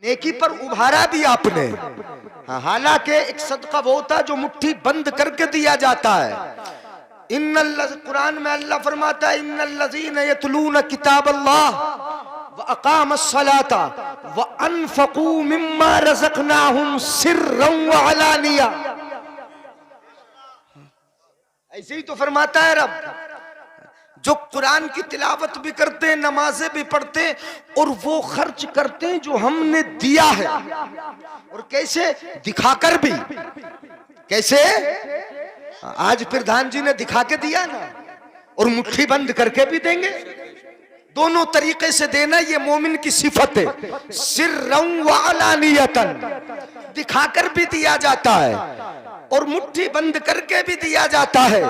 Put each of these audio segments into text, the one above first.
नेकी पर उभारा भी आपने। हालांकि एक सदका वो होता है जो मुट्ठी बंद करके दिया जाता है। कुरान में अल्लाह फरमाता है इन्नल्लज़ीना यतलूना किताबल्लाह व अक़ामस्सलाता व अनफ़क़ू मिम्मा रज़क़नाहुम सिर्रन व अलानिया। ऐसे ही तो फरमाता है रब, जो कुरान की तिलावत भी करते हैं, नमाजें भी पढ़ते हैं और वो खर्च करते हैं जो हमने दिया है। और कैसे? दिखाकर भी। कैसे? आज प्रधान जी ने दिखा के दिया ना, और मुट्ठी बंद करके भी देंगे। दोनों तरीके से देना ये मोमिन की सिफत है। सिर्रन व अलानियतन, दिखाकर भी दिया जाता है और मुट्ठी बंद करके भी दिया जाता है।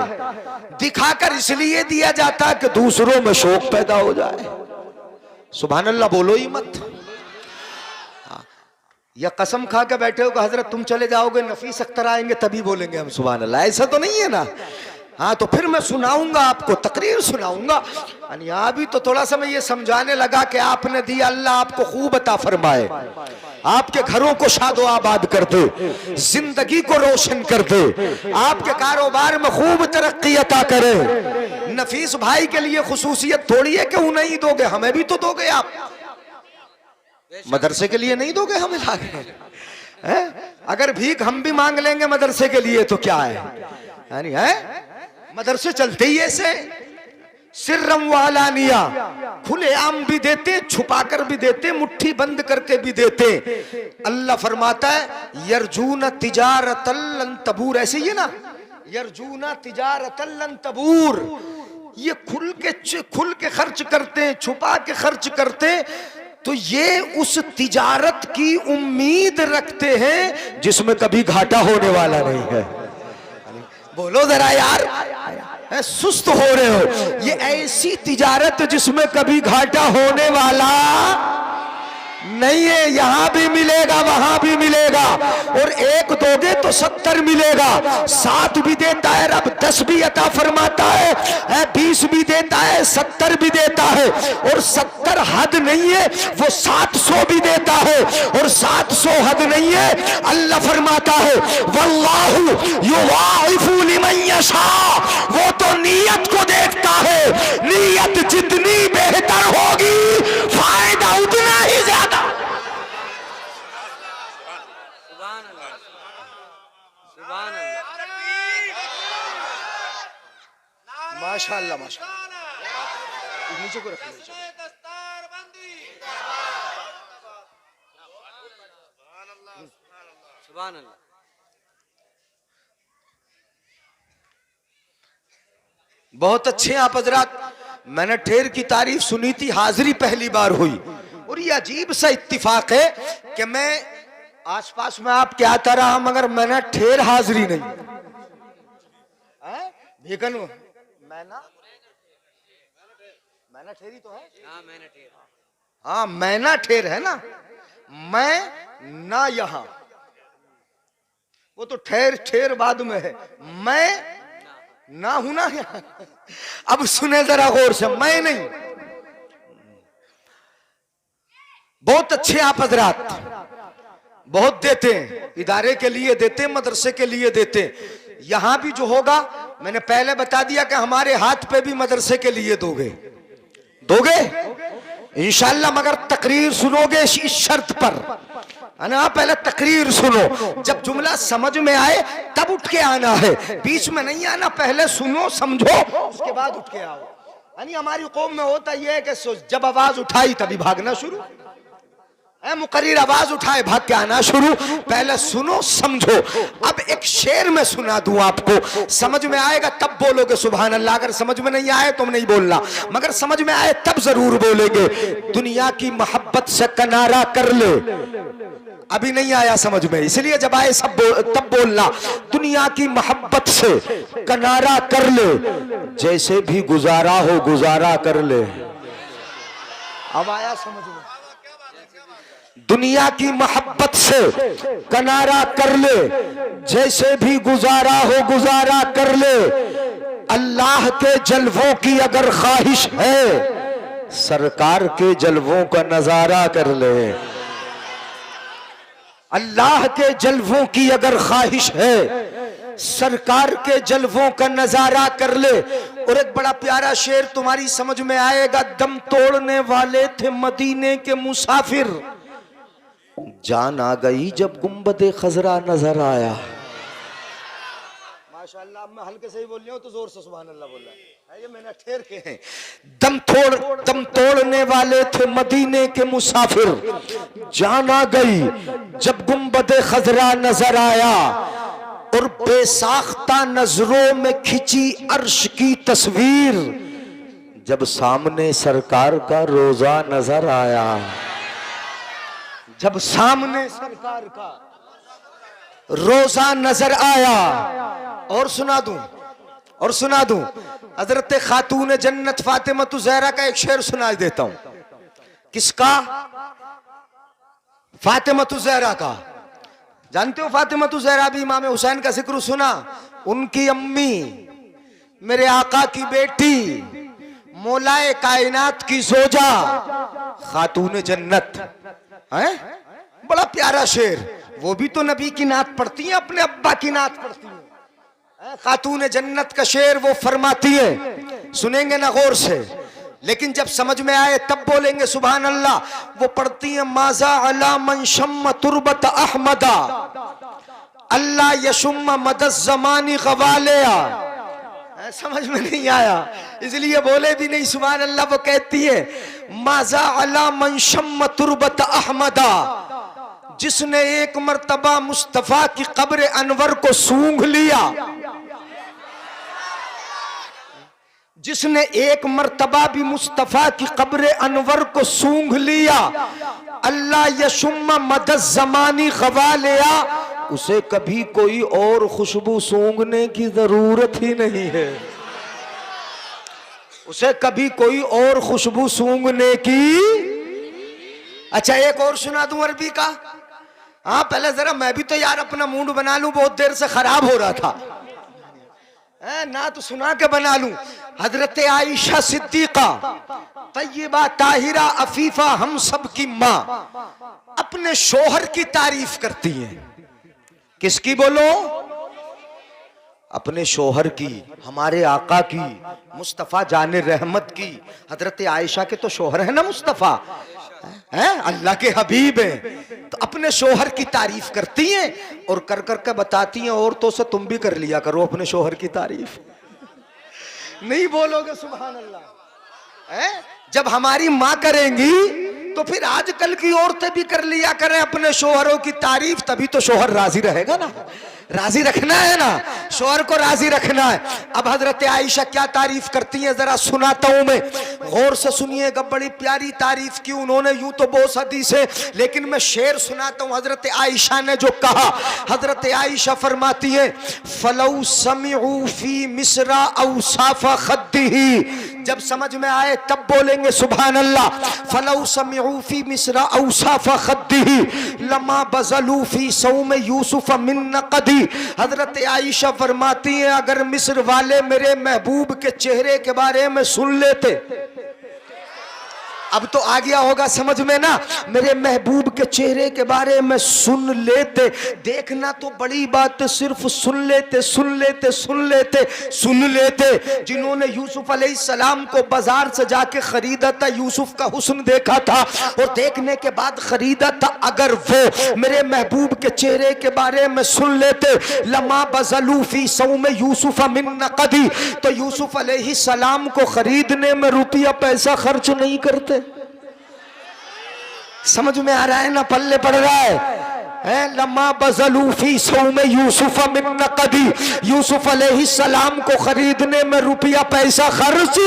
दिखाकर इसलिए दिया जाता है कि दूसरों में शौक पैदा हो जाए। सुभान अल्लाह बोलो ही मत। या कसम खा के बैठे हो कि हजरत तुम चले जाओगे, नफीस अख्तर आएंगे तभी बोलेंगे हम सुभान अल्लाह, ऐसा तो नहीं है ना। हाँ तो फिर मैं सुनाऊंगा आपको, तकरीर सुनाऊंगा। यहाँ भी तो थोड़ा सा मैं ये समझाने लगा कि आपने दिया, अल्लाह आपको खूब अता फरमाए, आपके घरों को शादो आबाद कर दे, जिंदगी को रोशन कर दे, आपके कारोबार में खूब तरक्की अता करे। नफीस भाई के लिए खुसूसियत थोड़ी है कि उन्हें ही दोगे, हमें भी तो दोगे आप। मदरसे के लिए नहीं दोगे हमें लाके? अगर भीख हम भी मांग लेंगे मदरसे के लिए तो क्या है? मदरसे चलते ही ऐसे सिर्रम व अलानिया, खुले आम भी देते, छुपाकर भी देते, मुट्ठी बंद करके भी देते। अल्लाह फरमाता है यरजूना तिजारतल लन तबूर, ऐसे ही है ना, यरजूना तिजारतल लन तबूर। ये खुल के खर्च करते, छुपा के खर्च करते, तो ये उस तिजारत की उम्मीद रखते हैं जिसमें कभी घाटा होने वाला नहीं है। बोलो जरा यार, सुस्त हो रहे हो। ये ऐसी तिजारत जिसमें कभी घाटा होने वाला नहीं है। यहां भी मिलेगा, वहां भी मिलेगा, और एक दोगे तो 70 मिलेगा। 7 भी देता है रब, 10 भी अता फरमाता है, 20 भी देता है, 70 भी देता है, और 70 हद नहीं है, वो 700 भी देता है, और 700 हद नहीं है। अल्लाह फरमाता है वल्लाहु युवाइफु लिमन यशा, वो तो नीयत को देखता है, नीयत जितनी बेहतर होगी फायदा उतना ही ज्यादा। माशाअल्लाह माशाअल्लाह, नीचे को रख लीजिए। सुभान अल्लाह। बहुत अच्छे आप हजरात, मैंने ठेर की तारीफ सुनी थी, हाजिरी पहली बार हुई, और ये अजीब सा इत्तिफाक है कि मैं आसपास में आप क्या आता रहा मगर मैंने ठेर हाजिरी नहीं। भेकन मैना ठेरी तो है। हाँ मैना ठेर है ना, मैं ना यहाँ, वो तो ठेर ठेर बाद में है, मैं ना हूं ना यहाँ। अब सुने जरा गौर से, मैं नहीं। बहुत अच्छे आप हजरात, बहुत देते हैं, इदारे के लिए देते, मदरसे के लिए देते। यहां भी जो होगा, मैंने पहले बता दिया कि हमारे हाथ पे भी मदरसे के लिए दोगे इंशाअल्लाह, मगर तकरीर सुनोगे इस शर्त पर, है ना। पहले तकरीर सुनो, जब जुमला समझ में आए तब उठ के आना है, बीच में नहीं आना। पहले सुनो समझो उसके बाद उठ के आओ। यानी हमारी कौम में होता यह है कि जब आवाज उठाई तभी भागना शुरू, मुकर्रिर आवाज उठाए भाग के आना शुरू। पहले सुनो समझो। अब एक शेर में सुना दूं आपको, समझ में आएगा तब बोलोगे सुभान अल्लाह। अगर समझ में नहीं आए तो नहीं बोलना, मगर समझ में आए तब जरूर बोलेंगे। दुनिया की मोहब्बत से किनारा कर ले, अभी नहीं आया समझ में, इसलिए जब आए सब तब बोलना। दुनिया की मोहब्बत से किनारा कर ले, जैसे भी गुजारा हो गुजारा कर ले। अब आया समझ में? दुनिया की मोहब्बत से किनारा कर ले, जैसे भी गुजारा हो गुजारा कर ले। अल्लाह के जलवों की अगर ख्वाहिश है, सरकार के जलवों का नजारा कर ले। अल्लाह के जलवों की अगर ख्वाहिश है, सरकार के जलवों का नजारा कर ले। और एक बड़ा प्यारा शेर तुम्हारी समझ में आएगा, दम तोड़ने वाले थे मदीने के मुसाफिर, जान आ गई जब गुंबदे खजरा नजर आया। माशाअल्लाह, मैं हल्के से ही बोल रहा हूं तो जोर से सुभान अल्लाह बोल रहा है, ये मैंने ठहर के हैं। दम तोड़ने वाले थे मदीने के मुसाफिर, जान आ गई जब गुंबदे खजरा नजर आया। और बेसाख्ता नजरों में खिंची अर्श की तस्वीर, जब सामने सरकार का रोजा नजर आया। जब सामने सरकार का रोजा नजर आया। और सुना दूं हजरत खातून जन्नत फातिमा ज़हरा का एक शेर सुना देता हूं। किसका? फातिमा ज़हरा का। जानते हो फातिमा ज़हरा भी इमाम हुसैन का जिक्र सुना। उनकी अम्मी, मेरे आका की बेटी, मौलाए कायनात की जोजा, खातून जन्नत है। बड़ा प्यारा शेर। वो भी तो नबी की नात पढ़ती है, अपने अब्बा की नात पढ़ती है। खातून जन्नत का शेर वो फरमाती है, सुनेंगे ना गौर से, लेकिन जब समझ में आए तब बोलेंगे सुभान अल्लाह। वो पढ़ती है, माजा अला मन शम्म तुरबत अहमदा अल्लाह यशुम्म मदद जमानी गवालिया। समझ में नहीं आया इसलिए बोले भी नहीं सुभान अल्लाह। वो कहती है, माजा अला मन शम्म तुरबत अहमदा, जिसने एक मर्तबा मुस्तफा की कब्र अनवर को सूंघ लिया, जिसने एक मर्तबा भी मुस्तफा की कब्र अनवर को सूंघ लिया, अल्लाह यशुम्मा मदद जमानी गवालिया, उसे कभी कोई और खुशबू सूंघने की जरूरत ही नहीं है। उसे कभी कोई और खुशबू सूंघने की। अच्छा एक और सुना दूं अरबी का। हाँ पहले जरा मैं भी तो यार अपना मूड बना लूं, बहुत देर से खराब हो रहा था ना, तो सुना के बना लूं। हजरत आयशा सिद्दीका तय्यबा ताहिरा अफीफा हम सब की माँ अपने शोहर की तारीफ करती हैं। किसकी बोलो? अपने शोहर की, हमारे आका की, मुस्तफा जाने रहमत की। हजरत आयशा के तो शोहर है ना मुस्तफा, है अल्लाह के हबीब हैं, तो अपने शोहर की तारीफ करती हैं और कर कर के बताती हैं औरतों से तुम भी कर लिया करो अपने शोहर की तारीफ। नहीं बोलोगे सुभान अल्लाह? है जब हमारी माँ करेंगी तो फिर आजकल की औरतें भी कर लिया करें अपने शोहरों की तारीफ, तभी तो शोहर राजी रहेगा ना। राजी रखना है ना, शोहर को राजी रखना है। अब हजरत आयशा क्या तारीफ करती हैं जरा सुनाता हूं मैं, गौर से सुनिएगा। बड़ी प्यारी तारीफ की उन्होंने, यूं तो बहुत हदीस है लेकिन मैं शेर सुनाता हूं हजरत आयशा ने जो कहा। हजरत आयशा फरमाती है, फलौ समिउ फी मिस्रा औसाफा खद्दिही, जब समझ में आए तब बोलेंगे सुभान अल्लाह। फलौ समिउ फी मिस्रा औसाफा खद्दिही लमा बज़लू फी सौम यूसुफ मिन नक़दी। हजरत आयशा फरमाती हैं, अगर मिस्र वाले मेरे महबूब के चेहरे के बारे में सुन लेते, अब तो आ गया होगा समझ में ना, मेरे महबूब के चेहरे के बारे में सुन लेते, देखना तो बड़ी बात, सिर्फ सुन लेते सुन लेते सुन लेते सुन लेते। जिन्होंने यूसुफ अलैहिस्सलाम को बाजार से जाके खरीदा था, यूसुफ का हुस्न देखा था और देखने के बाद खरीदा था, अगर वो मेरे महबूब के चेहरे के बारे में सुन लेते, लमा बज़लू फी सौम यूसुफ मिन नक़दी, तो यूसुफ अलैहिस्सलाम को खरीदने में रुपया पैसा खर्च नहीं करते। समझ में आ रहा है ना, पल्ले पड़ रहा है? लम्मा बज़लू फी सौम यूसुफ मिन नक़दी, यूसुफ अलैहिस्सलाम को खरीदने में रुपया पैसा खर्च।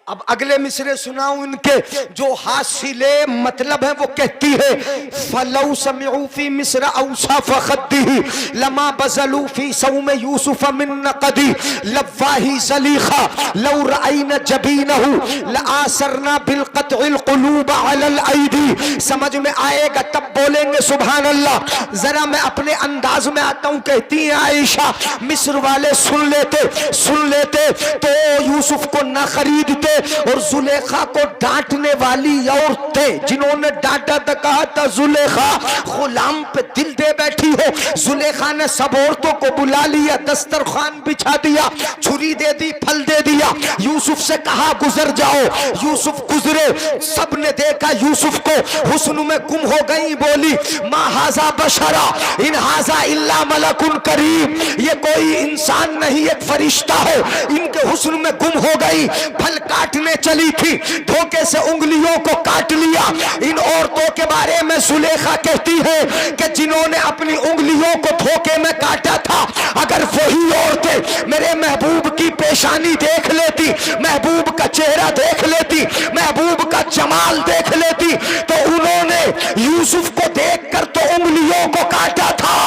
अब अगले मिसरे सुनाऊं इनके जो हासिले मतलब है। वो कहती है, फलौ समिउ फी मिस्र औसाफ खद्दिही लमा बज़लू फी सौम यूसुफ मिन नक़दी लवाही ज़लीखा लौ रअयना जबीनहु लआसरना बिल क़त्इल क़ुलूब अलल ऐदी। समझ में आएगा तब बोलेंगे सुभान अल्लाह। जरा मैं अपने अंदाज में आता हूं। कहती है आयशा, मिस्र वाले सुन लेते तो यूसुफ को ना खरीदते, और जुलेखा को डांटने वाली औरतें जिन्होंने डांटा था, कहा था जुलेखा गुलाम पे दिल दे बैठी हो। जुलेखा ने सब औरतों को बुला लिया, दस्तरखान बिछा दिया, छुरी दे दी, फल दे दिया, यूसुफ से कहा गुजर जाओ। यूसुफ गुजरे, सबने देखा यूसुफ को, हुस्न में गुम हो गई, बोली मा हाजा बशरा इन हाजा इल्ला मलकुन करीम, ये कोई इंसान नहीं एक फरिश्ता है। इनके हुस्न में गुम हो गई। फल काटने चली थी, धोखे से उंगलियों को काट लिया। इन औरतों के बारे में सुलेखा कहती है कि जिन्होंने अपनी उंगलियों को धोखे में काटा था, अगर वही औरतें मेरे महबूब की पेशानी देख लेती, महबूब का चेहरा देख लेती, महबूब का जमाल देख लेती, तो उन्होंने यूसुफ को देखकर तो उंगलियों को काटा था,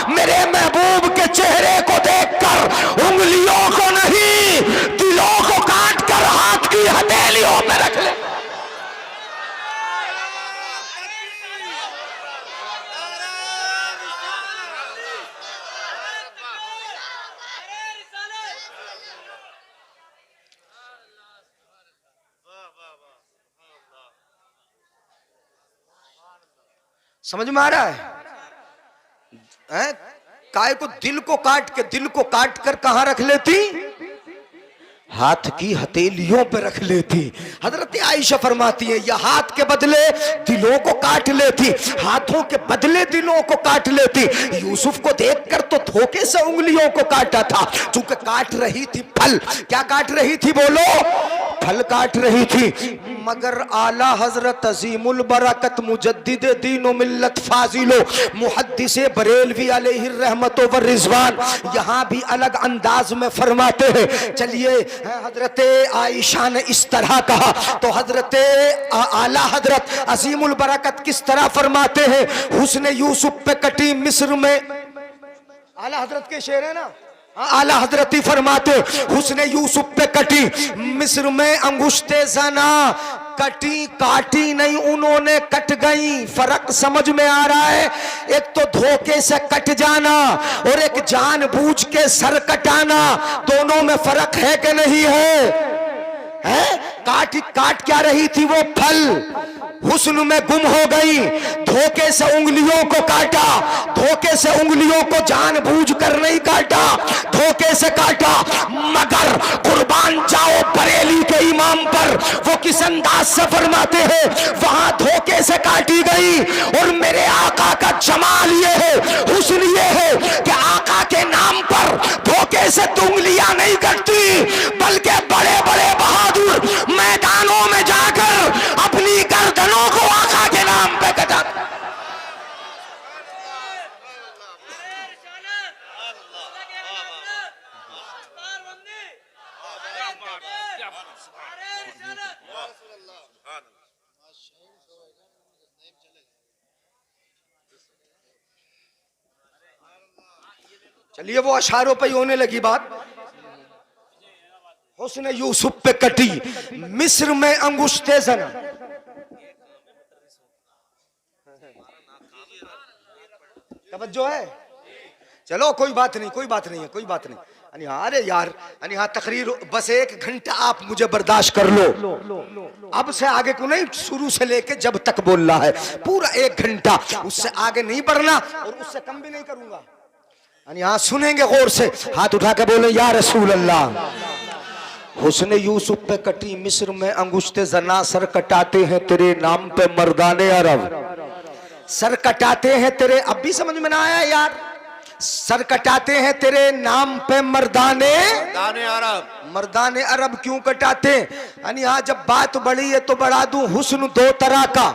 मेरे महबूब के चेहरे को देखकर उंगलियों को नहीं, दिलों को काटकर हाथ की हथेलियों में रख ले। समझ में आ रहा है? काय को दिल को काट कर कहां रख लेती? हाथ की हथेलियों पे रख लेती। हजरत आयशा फरमाती है, यह हाथ के बदले दिलों को काट लेती, हाथों के बदले दिलों को काट लेती। यूसुफ को देखकर तो धोखे से उंगलियों को काटा था, चूंकि काट रही थी फल। क्या काट रही थी बोलो? फल काट रही थी। मगर आला हजरत अजीमुल बरकत मुजद्दिद दीन व मिल्लत फाजिलो मुहद्दिसे बरेलवी अलैहि रहमत व रिजवान यहाँ भी अलग अंदाज में फरमाते हैं। चलिए, हजरत आयशा ने इस तरह कहा, तो हजरत आला हजरत अजीमुल बरकत किस तरह फरमाते हैं? हुस्न यूसुफ पे कटी मिस्र में, आला हजरत के शेर है ना, आला हजरती फरमाते, हुस्न यूसुफ पे कटी मिस्र में अंगुश्ते जना, कटी काटी नहीं, उन्होंने कट गई। फर्क समझ में आ रहा है? एक तो धोखे से कट जाना और एक जानबूझ के सर कटाना, दोनों में फर्क है कि नहीं है? काट क्या रही थी वो? फल। हुस्न में गुम हो गई, धोखे से उंगलियों को काटा, धोखे से उंगलियों को जानबूझ कर नहीं काटा, धोखे से काटा। मगर कुर्बान जाओ बरेली के इमाम पर, वो किस अंदाज से फरमाते हैं, वहां धोखे से काटी गई। और मेरे आका का जमाल ये है, हुस्न ये है कि आका के नाम पर धोखे से उंगलियां नहीं कटती, बल्कि बड़े बड़े बहादुर मैदानों में जाकर अपनी गर्दनों को आका के नाम पे कटा। चलिए, वो अशारों पे होने लगी बात। हुस्न यूसुफ पे कटी मिस्र में अंगुश्ते जना, तवज्जो है? चलो कोई बात नहीं, कोई बात नहीं है, कोई बात नहीं। अरे यार, तकरीर बस 1 घंटा आप मुझे बर्दाश्त कर लो, अब से आगे को नहीं, शुरू से लेके जब तक बोल रहा है पूरा 1 घंटा, उससे आगे नहीं बढ़ना और उससे कम भी नहीं करूंगा। यहाँ सुनेंगे गौर से, हाथ उठा के बोले या रसूल अल्लाह। हुस्न यूसुफ पे कटी मिस्र में अंगुश्ते जना, सर कटाते हैं तेरे नाम पे मर्दाने अरब, सर कटाते हैं तेरे, अब भी समझ में ना आया यार? सर कटाते हैं तेरे नाम पे मर्दाने अरब। मर्दाने अरब क्यों कटाते? यहाँ जब बात बढ़ी है तो बढ़ा दूं, हुस्न 2 तरह का।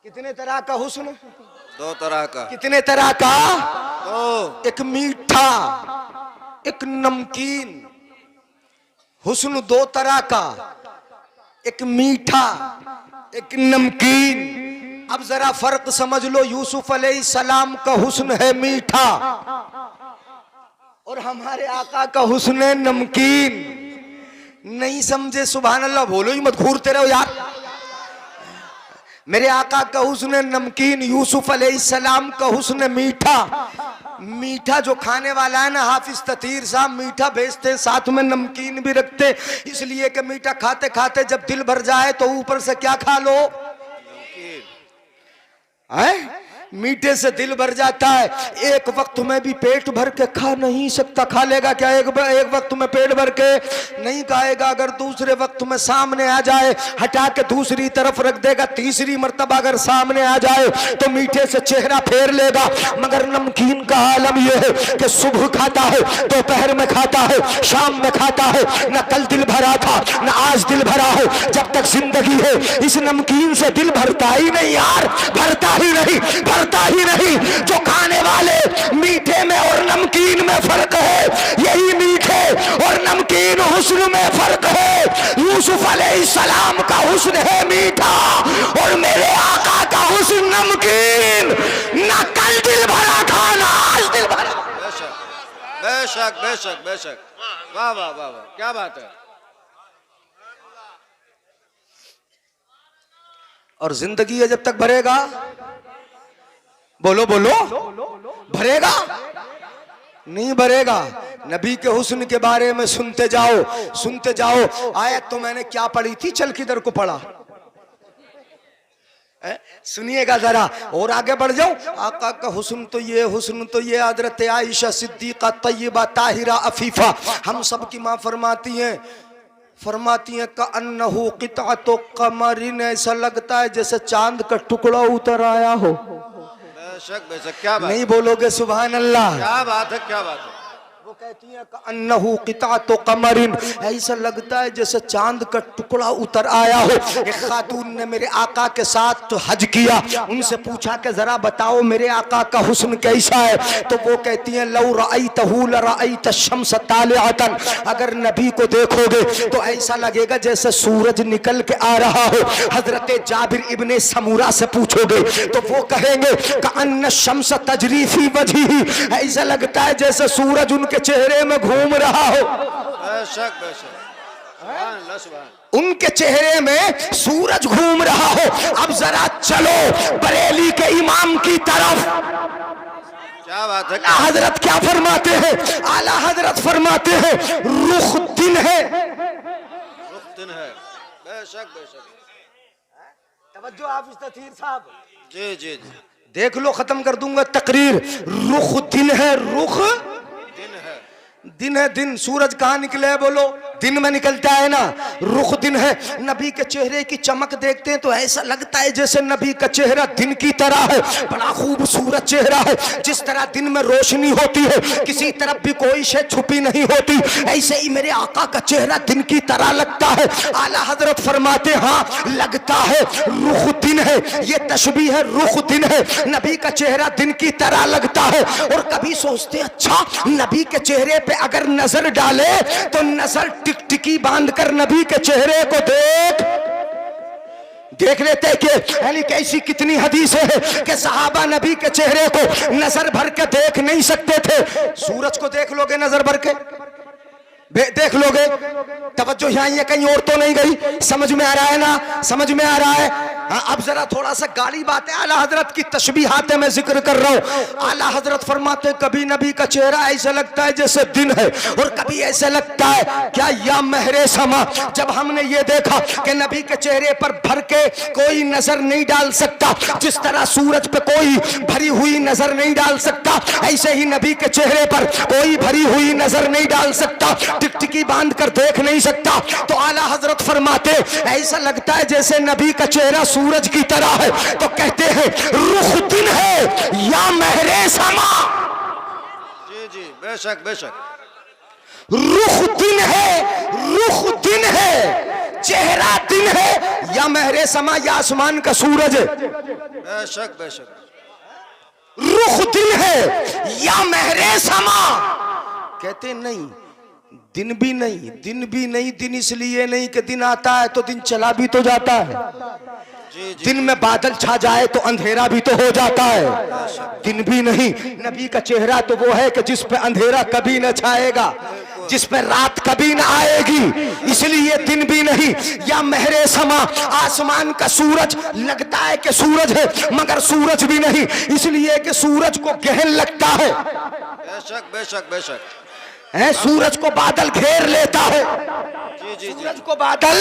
कितने तरह का हुस्न? 2 तरह का। कितने तरह का? 2। एक मीठा, एक नमकीन। हुस्न 2 तरह का, एक मीठा, एक नमकीन। अब जरा फर्क समझ लो, यूसुफ अलैहिस्सलाम का हुस्न है मीठा और हमारे आका का हुस्न है नमकीन। नहीं समझे? सुभान अल्लाह बोलो ही मत, घूरते रहो यार। मेरे आका का हुस्न नमकीन, यूसुफ अलैहिस्सलाम का हुस्न मीठा। मीठा जो खाने वाला है ना हाफिज ततीर साहब, मीठा बेचते हैं साथ में नमकीन भी रखते हैं, इसलिए कि मीठा खाते खाते जब दिल भर जाए तो ऊपर से क्या खा लो, है मीठे से दिल भर जाता है। एक वक्त में भी पेट भर के खा नहीं सकता, खा लेगा क्या एक वक्त में पेट भर के नहीं खाएगा। अगर दूसरे वक्त में सामने आ जाए हटा के दूसरी तरफ रख देगा, तीसरी मर्तबा अगर सामने आ जाए तो मीठे से चेहरा फेर लेगा। मगर नमकीन का आलम यह है कि सुबह खाता है, दोपहर में खाता है, शाम में खाता है। न कल दिल भरा था न आज दिल भरा है, जब तक जिंदगी है इस नमकीन से दिल भरता ही नहीं यार, भरता ही नहीं, भरता ही नहीं। जो खाने वाले मीठे में और नमकीन में फर्क है, यही मीठे और नमकीन हुस्न में फर्क है। यूसुफ अलैहिस्सलाम का हुस्न है मीठा और मेरे आका का हुस्न नमकीन। ना कल दिल भरा था ना आज दिल भरा। बेशक बेशक बेशक, वाह वाह वाह वाह, क्या बात है। और जिंदगी है जब तक भरेगा, बोलो बोलो, भरेगा नहीं भरेगा। नबी के हुस्न के बारे में सुनते जाओ सुनते जाओ। आयत तो मैंने क्या पढ़ी थी, चल किधर को पढ़ा, सुनिएगा जरा और आगे बढ़ जाओ। आका का हुस्न तो ये, हुस्न तो ये। हजरत आयशा सिद्दीका तय्यबा ताहिरा अफीफा हम सब की माँ फरमाती हैं का अन्नहु क़ितअतु क़मरिन, ऐसा लगता है जैसे चांद का टुकड़ा उतर आया हो। बेशक बेशक, क्या बात, नहीं बोलोगे सुभान अल्लाह, क्या बात है, क्या बात है। वो कहती है का अन्नहु क़ितअतु क़मरिन, ऐसा लगता है जैसे चांद का टुकड़ा उतर आया हो। एक खातून ने मेरे आका के साथ तो हज किया, उनसे पूछा कि जरा बताओ मेरे आका का हुस्न कैसा है, तो वो कहती हैं लौ रअयतहु लरअयत शम्स तालिअतन, अगर नबी को देखोगे तो ऐसा लगेगा जैसे सूरज निकल के आ रहा हो। हजरत जाबिर इब्ने समूरा से पूछोगे तो वो कहेंगे का अन्न शम्स तजरी फी वजही, ऐसा लगता है जैसे सूरज उनके चेहरे में घूम रहा हो। बेशक बेशक, सुभान अल्लाह, सुभान। उनके चेहरे में सूरज घूम रहा हो। अब जरा चलो बरेली के इमाम की तरफ। क्या बात है। हजरत क्या फरमाते हैं, आला हजरत फरमाते हैं रुख दिन है, रुख दिन है। बेशक बेशक, तवज्जो हाफिज ततीर साहब, जी जी जी, देख लो खत्म कर दूंगा तकरीर। रुख दिन है, रुख दिन है, दिन है। दिन सूरज कहाँ निकले है बोलो, दिन में निकलता है ना, रुख दिन है। नबी के चेहरे की चमक देखते हैं तो ऐसा लगता है जैसे नबी का चेहरा दिन की तरह है, बड़ा खूबसूरत चेहरा है। जिस तरह दिन में रोशनी होती है, किसी तरफ भी कोई शय छुपी नहीं होती, ऐसे ही मेरे आका का चेहरा दिन की तरह लगता है। आला हजरत फरमाते हाँ लगता है, रुख दिन है। ये तशबीह है, रुख दिन है, नबी का चेहरा दिन की तरह लगता है। और कभी सोचते अच्छा नबी के चेहरे पे अगर नजर डाले तो नजर टिकटिकी बांधकर नबी के चेहरे को देख लेते कि यानी कैसी कितनी हदीसें हैं कि सहाबा नबी के चेहरे को नजर भर के देख नहीं सकते थे। सूरज को देख लोगे नजर भर के, देख लोगे, तवज्जो यहाँ ये कहीं और तो नहीं गई, समझ में आ रहा है ना, समझ में आ रहा है। हाँ, अब जरा थोड़ा सा गाली बात है, आला हजरत की तशबीहात मैं जिक्र कर रहा हूँ। आला हजरत फरमाते हैं कभी नबी का चेहरा ऐसा लगता है जैसे दिन है, और कभी ऐसा लगता है क्या या महरे समा। जब हमने ये देखा कि नबी के चेहरे पर भर के कोई नजर नहीं डाल सकता, जिस तरह सूरज पे कोई भरी हुई नजर नहीं डाल सकता, ऐसे ही नबी के चेहरे पर कोई भरी हुई नजर नहीं डाल सकता, टिकटिकी बांध कर देख नहीं सकता। तो आला हजरत फरमाते ऐसा लगता है जैसे नबी का चेहरा सूरज की तरह है। तो कहते हैं रुख दिन है या महरे समा। जी जी, बेशक बेशक, रुख दिन है, रुख दिन है, चेहरा दिन है, या महरे समा या आसमान का सूरज है। बेशक बेशक, रुख दिन है या महरे समा। कहते नहीं दिन भी नहीं, दिन भी नहीं। दिन इसलिए नहीं कि दिन आता है तो दिन चला भी तो जाता है, जी जी, दिन में बादल छा जाए तो अंधेरा भी तो हो जाता है। दिन भी नहीं, नबी का चेहरा तो वो है कि जिस पे अंधेरा कभी न छाएगा, जिस पे रात कभी न आएगी, इसलिए दिन भी नहीं। या महरे समा, आसमान का सूरज लगता है कि सूरज है मगर सूरज भी नहीं, इसलिए कि सूरज को गहन लगता है। बेशक बेशक बेशक। है सूरज को बादल घेर लेता है, जी जी जी, सूरज को बादल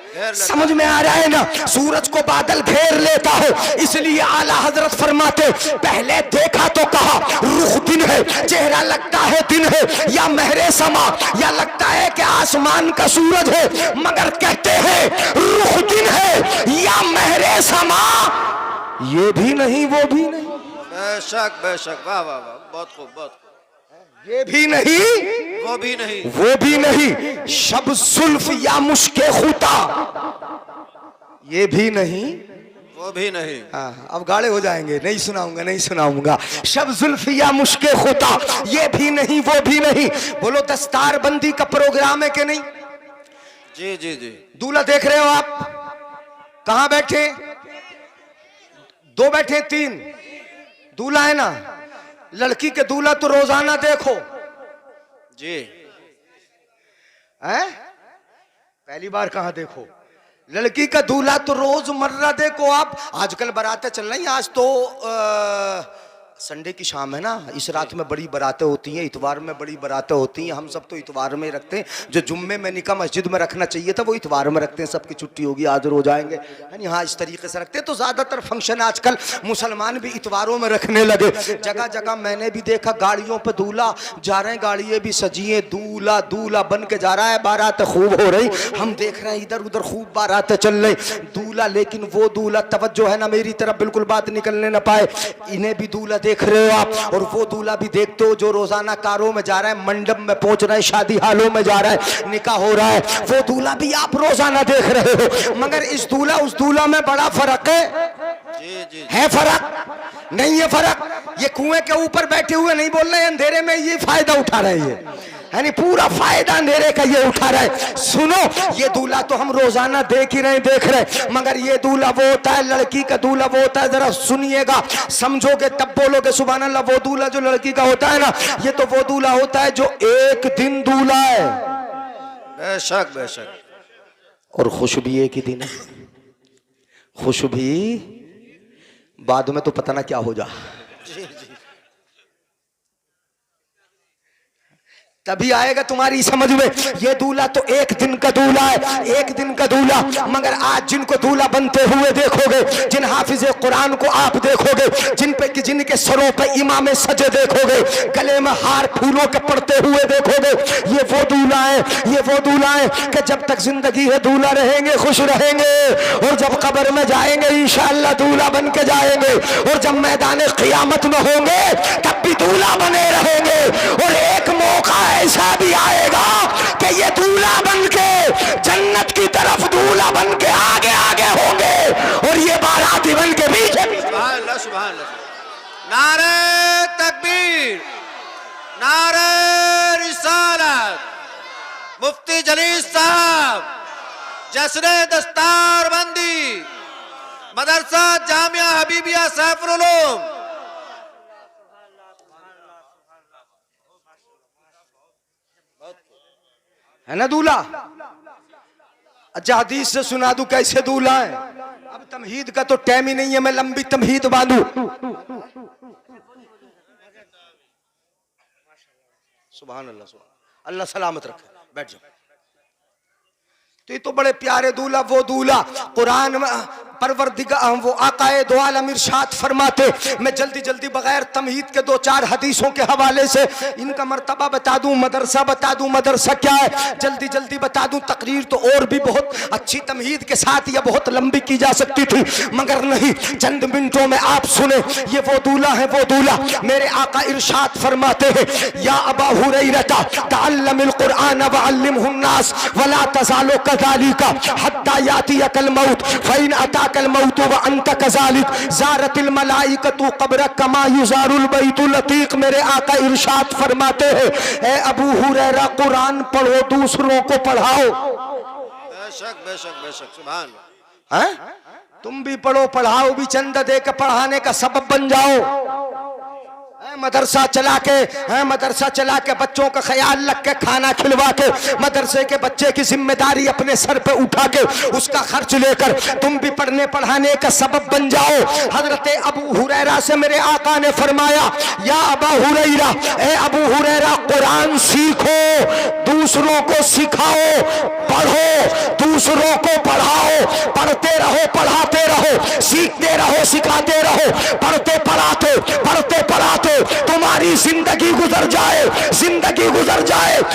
घेर लेता। समझ में आ रहा है ना, सूरज को बादल घेर लेता है। इसलिए आला हजरत फरमाते पहले देखा तो कहा रुख दिन है, चेहरा लगता है दिन है, या महरे समा, या लगता है कि आसमान का सूरज है, मगर कहते हैं रुख दिन है या महरे समा, ये भी नहीं वो भी नहीं। बेशक बेशक, वाह वाह वाह, बहुत खूब बहुत खूब। ये भी नहीं वो भी नहीं, वो भी नहीं, शब सुल्फ या मुश्के खुता, ये भी नहीं वो भी नहीं। हाँ, अब गाड़े हो जाएंगे, नहीं सुनाऊंगा नहीं सुनाऊंगा। शब जुल्फ या मुश्के खुता, ये भी नहीं वो भी नहीं। बोलो दस्तार बंदी का प्रोग्राम है कि नहीं? जी जी जी, दूल्हा देख रहे हो आप, कहां बैठे? दो बैठे, तीन दूल्हा है ना। लड़की के दूल्हा तो रोजाना देखो जी, हैं? पहली बार कहां देखो? लड़की का दूल्हा तो रोजमर्रा देखो आप। आजकल बारातें चल रही हैं, आज तो संडे की शाम है ना, इस रात में बड़ी बारातें होती हैं, इतवार में बड़ी बारातें होती हैं। हम सब तो इतवार में रखते हैं, जो जुम्मे में निकाह मस्जिद में रखना चाहिए था वो इतवार में रखते हैं। सबकी छुट्टी होगी, हाजिर हो जाएंगे, यानी हाँ इस तरीके से रखते हैं। तो ज्यादातर फंक्शन आजकल मुसलमान भी इतवारों में रखने लगे। जगह जगह मैंने भी देखा गाड़ियों पर दूल्हा जा रहे हैं, गाड़ियाँ भी सजी हैं, दूल्हा दूल्हा बन के जा रहा है, बारातें खूब हो रही, हम देख रहे हैं इधर उधर खूब बारातें चल रही। दूल्हा, लेकिन वो दूल्हा, तवज्जो है ना मेरी तरफ, बिल्कुल बात निकलने न पाए, इन्हें भी दूल्हा देख रहे हो आप, और वो दूल्हा भी देखते हो जो रोजाना कारों में जा रहा है, मंडप में पहुंच रहा है, शादी हालों में जा रहा है, निकाह हो रहा है, वो दूल्हा भी आप रोजाना देख रहे हो। मगर इस दूल्हा उस दूल्हा में बड़ा फर्क है। जी जी, है फर्क? नहीं है फर्क। ये कुएं के ऊपर बैठे हुए नहीं बोल रहे, अंधेरे में ये फायदा उठा रहे हैं, यानी पूरा फायदा अंधेरे का ये उठा रहा है। सुनो, ये दूल्हा तो हम रोजाना देख ही रहे, देख रहे, मगर ये दूल्हा वो होता है, लड़की का दूल्हा वो होता है, जरा सुनिएगा, समझोगे तब बोलोगे सुभान अल्लाह। वो दूल्हा जो लड़की का होता है ना, ये तो वो दूल्हा होता है जो एक दिन दूल्हा है, बेशक बेशक, और खुश भी एक ही दिन है, खुश भी बाद में तो पता ना क्या हो जा। जी जी, तभी आएगा तुम्हारी समझ में। ये दूल्हा तो एक दिन का दूल्हा है, एक दिन का दूल्हा, मगर आज जिनको दूल्हा बनते हुए देखोगे, जिन हाफिज कुरान को आप देखोगे, जिनके सरों पे इमाम सजे देखोगे, गले में हार फूलों के पड़ते हुए देखोगे, ये वो दूल्हा है, ये वो दूल्हा है कि जब तक जिंदगी है दूल्हा रहेंगे, खुश रहेंगे, और जब कब्र में जाएंगे इंशाअल्लाह दूल्हा बन के जाएंगे, और जब मैदान क़ियामत में होंगे तब भी दूल्हा बने रहेंगे। और एक मौका ऐसा भी आएगा कि ये दूल्हा बन के जन्नत की तरफ दूल्हा बन के आगे आगे होंगे, और ये बाराती बन के पीछे पीछे। सुभान अल्लाह सुभान अल्लाह, नारे तकबीर, नारे रिसालत, मुफ्ती जलील साहब, जश्न दस्तार बंदी, मदरसा जामिया हबीबिया सैफुल उलूम। है ना दूल्हा? अच्छा हदीस से सुना दूं कैसे दूल्हा है। अब तमहीद का तो टाइम ही नहीं है, मैं लंबी तमहीद बांधू। सुभान अल्लाह, सुभान अल्लाह सलामत रखे, बैठ जाओ। तो ये तो बड़े प्यारे दूल्हा, वो दूल्हा कुरान में परवरदिगार वो आकाए दो आलम इरशाद फरमाते। मैं जल्दी जल्दी बगैर तमहीद के दो चार हदीसों के हवाले से इनका मर्तबा बता दूं, मदरसा बता दूं, मदरसा क्या है जल्दी जल्दी बता दूं। तकरीर तो और भी बहुत अच्छी तमहीद के साथ या बहुत लंबी की जा सकती थी, मगर नहीं, चंद मिनटों में आप सुने। ये वो दूल्हा है, वो दूल्हा। मेरे आका इरशाद फरमाते हैं, या अबा हुरैरा तअल्लमिल कुरआन वअल्लिमहुन नास वला तज़ालु कज़ालिका हत्ता यातियकल मौत फ़इन अताकल मौत व अंत कज़ालिक ज़ारतिल मलाइकतु क़ब्रक कमा युज़ारुल बैतुल अतीक। मेरे आका इरशाद फरमाते हैं, ए अबू हुरैरा कुरान पढ़ो, दूसरों को पढ़ाओ। बेशक बेशक बेशक, सुभान अल्लाह। हैं? तुम भी पढ़ो, पढ़ाओ भी, चंदा दे के पढ़ाने का सबब बन जाओ। मदरसा चला के बच्चों का ख्याल रख के खाना खिलवा के मदरसे के बच्चे की जिम्मेदारी अपने सर पे उठा के उसका खर्च लेकर तुम भी पढ़ने पढ़ाने का सबब बन जाओ। हजरत अबू हुरैरा से मेरे आका ने फरमाया, या अबा हुरैरा, ए अबू हुरैरा, कुरान सीखो, दूसरों को सिखाओ, पढ़ो, दूसरों को पढ़ाओ, पढ़ते रहो, पढ़ाते रहो, सीखते रहो, सिखाते रहो, पढ़ते पढ़ाते तुम्हारी जिंदगी गुजर जाए,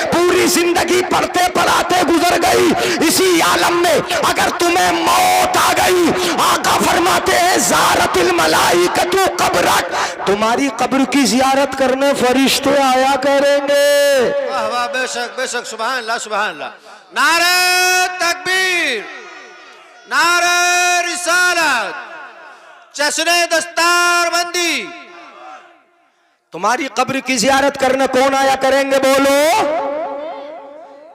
पूरी जिंदगी पढ़ते पढ़ाते गुजर गई। इसी आलम में अगर तुम्हें मौत आ गई, आका फरमाते हैं ज़ारतिल मलाइकतु कब्रक, तुम्हारी कब्र की जियारत करने फरिश्ते आया करेंगे। वाह वाह, बेशक बेशक, सुभान अल्लाह सुभान अल्लाह। नारे तकबीर, नारे रिसालत, जश्ने दस्तारबंदी। तुम्हारी कब्र की जियारत करने कौन आया करेंगे बोलो?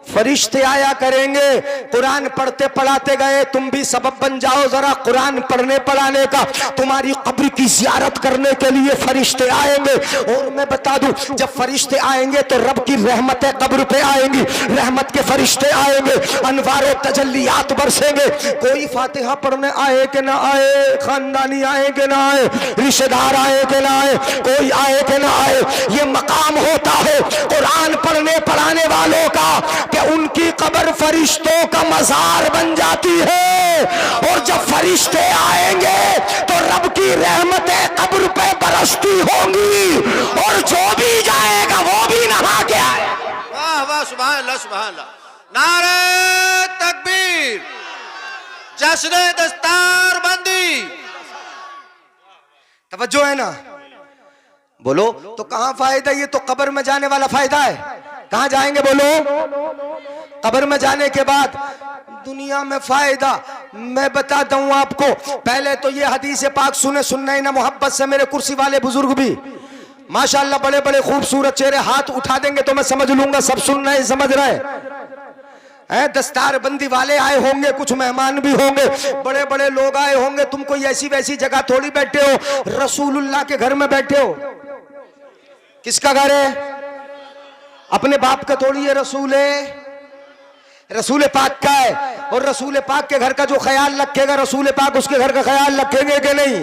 फरिश्ते आया करेंगे। कुरान पढ़ते पढ़ाते गए, तुम भी सबब बन जाओ जरा कुरान पढ़ने पढ़ाने का। तुम्हारी कब्र की जियारत करने के लिए फरिश्ते आएंगे। और मैं बता दूं, जब फरिश्ते आएंगे तो रब की रहमतें कब्र पे आएंगी, रहमत के फरिश्ते आएंगे, अनवार तजल्लियात बरसेंगे। कोई फातिहा पढ़ने आए कि ना आए, खानदानी आए कि ना आए, रिश्तेदार आए कि ना आए, कोई आए कि ना आए, ये मकाम होता है कुरान पढ़ने पढ़ाने वालों का कि उनकी कब्र फरिश्तों का मज़ार बन जाती है। और जब फरिश्ते आएंगे तो रब की रहमतें कब्र पे बरसती होंगी, और जो भी जाएगा वो भी नहा के आए। वाह वाह, सुभान अल्लाह सुभान अल्लाह। नारे तकबीर, जश्ने दस्तारबंदी। तवज्जो है ना? बोलो तो कहां फायदा? ये तो कब्र में जाने वाला फायदा है। कहां जाएंगे बोलो? कब्र में जाने के बाद दुनिया में फायदा मैं बताता हूं आपको। पहले तो ये हदीस पाक सुनना ही ना मोहब्बत से। मेरे कुर्सी वाले बुजुर्ग भी माशाल्लाह बड़े बड़े खूबसूरत चेहरे, हाथ उठा देंगे तो मैं समझ लूंगा सब सुन रहे समझ रहे हैं। दस्तार बंदी वाले आए होंगे, कुछ मेहमान भी होंगे, बड़े बड़े लोग आए होंगे। तुम कोई ऐसी वैसी जगह थोड़ी बैठे हो, रसूलुल्लाह के घर में बैठे हो। किसका घर है? अपने बाप का थोड़ी है, रसूल है, रसूल पाक का है। और रसूल पाक के घर का जो ख्याल रखेगा, रसूल पाक उसके घर का ख्याल रखेंगे कि नहीं?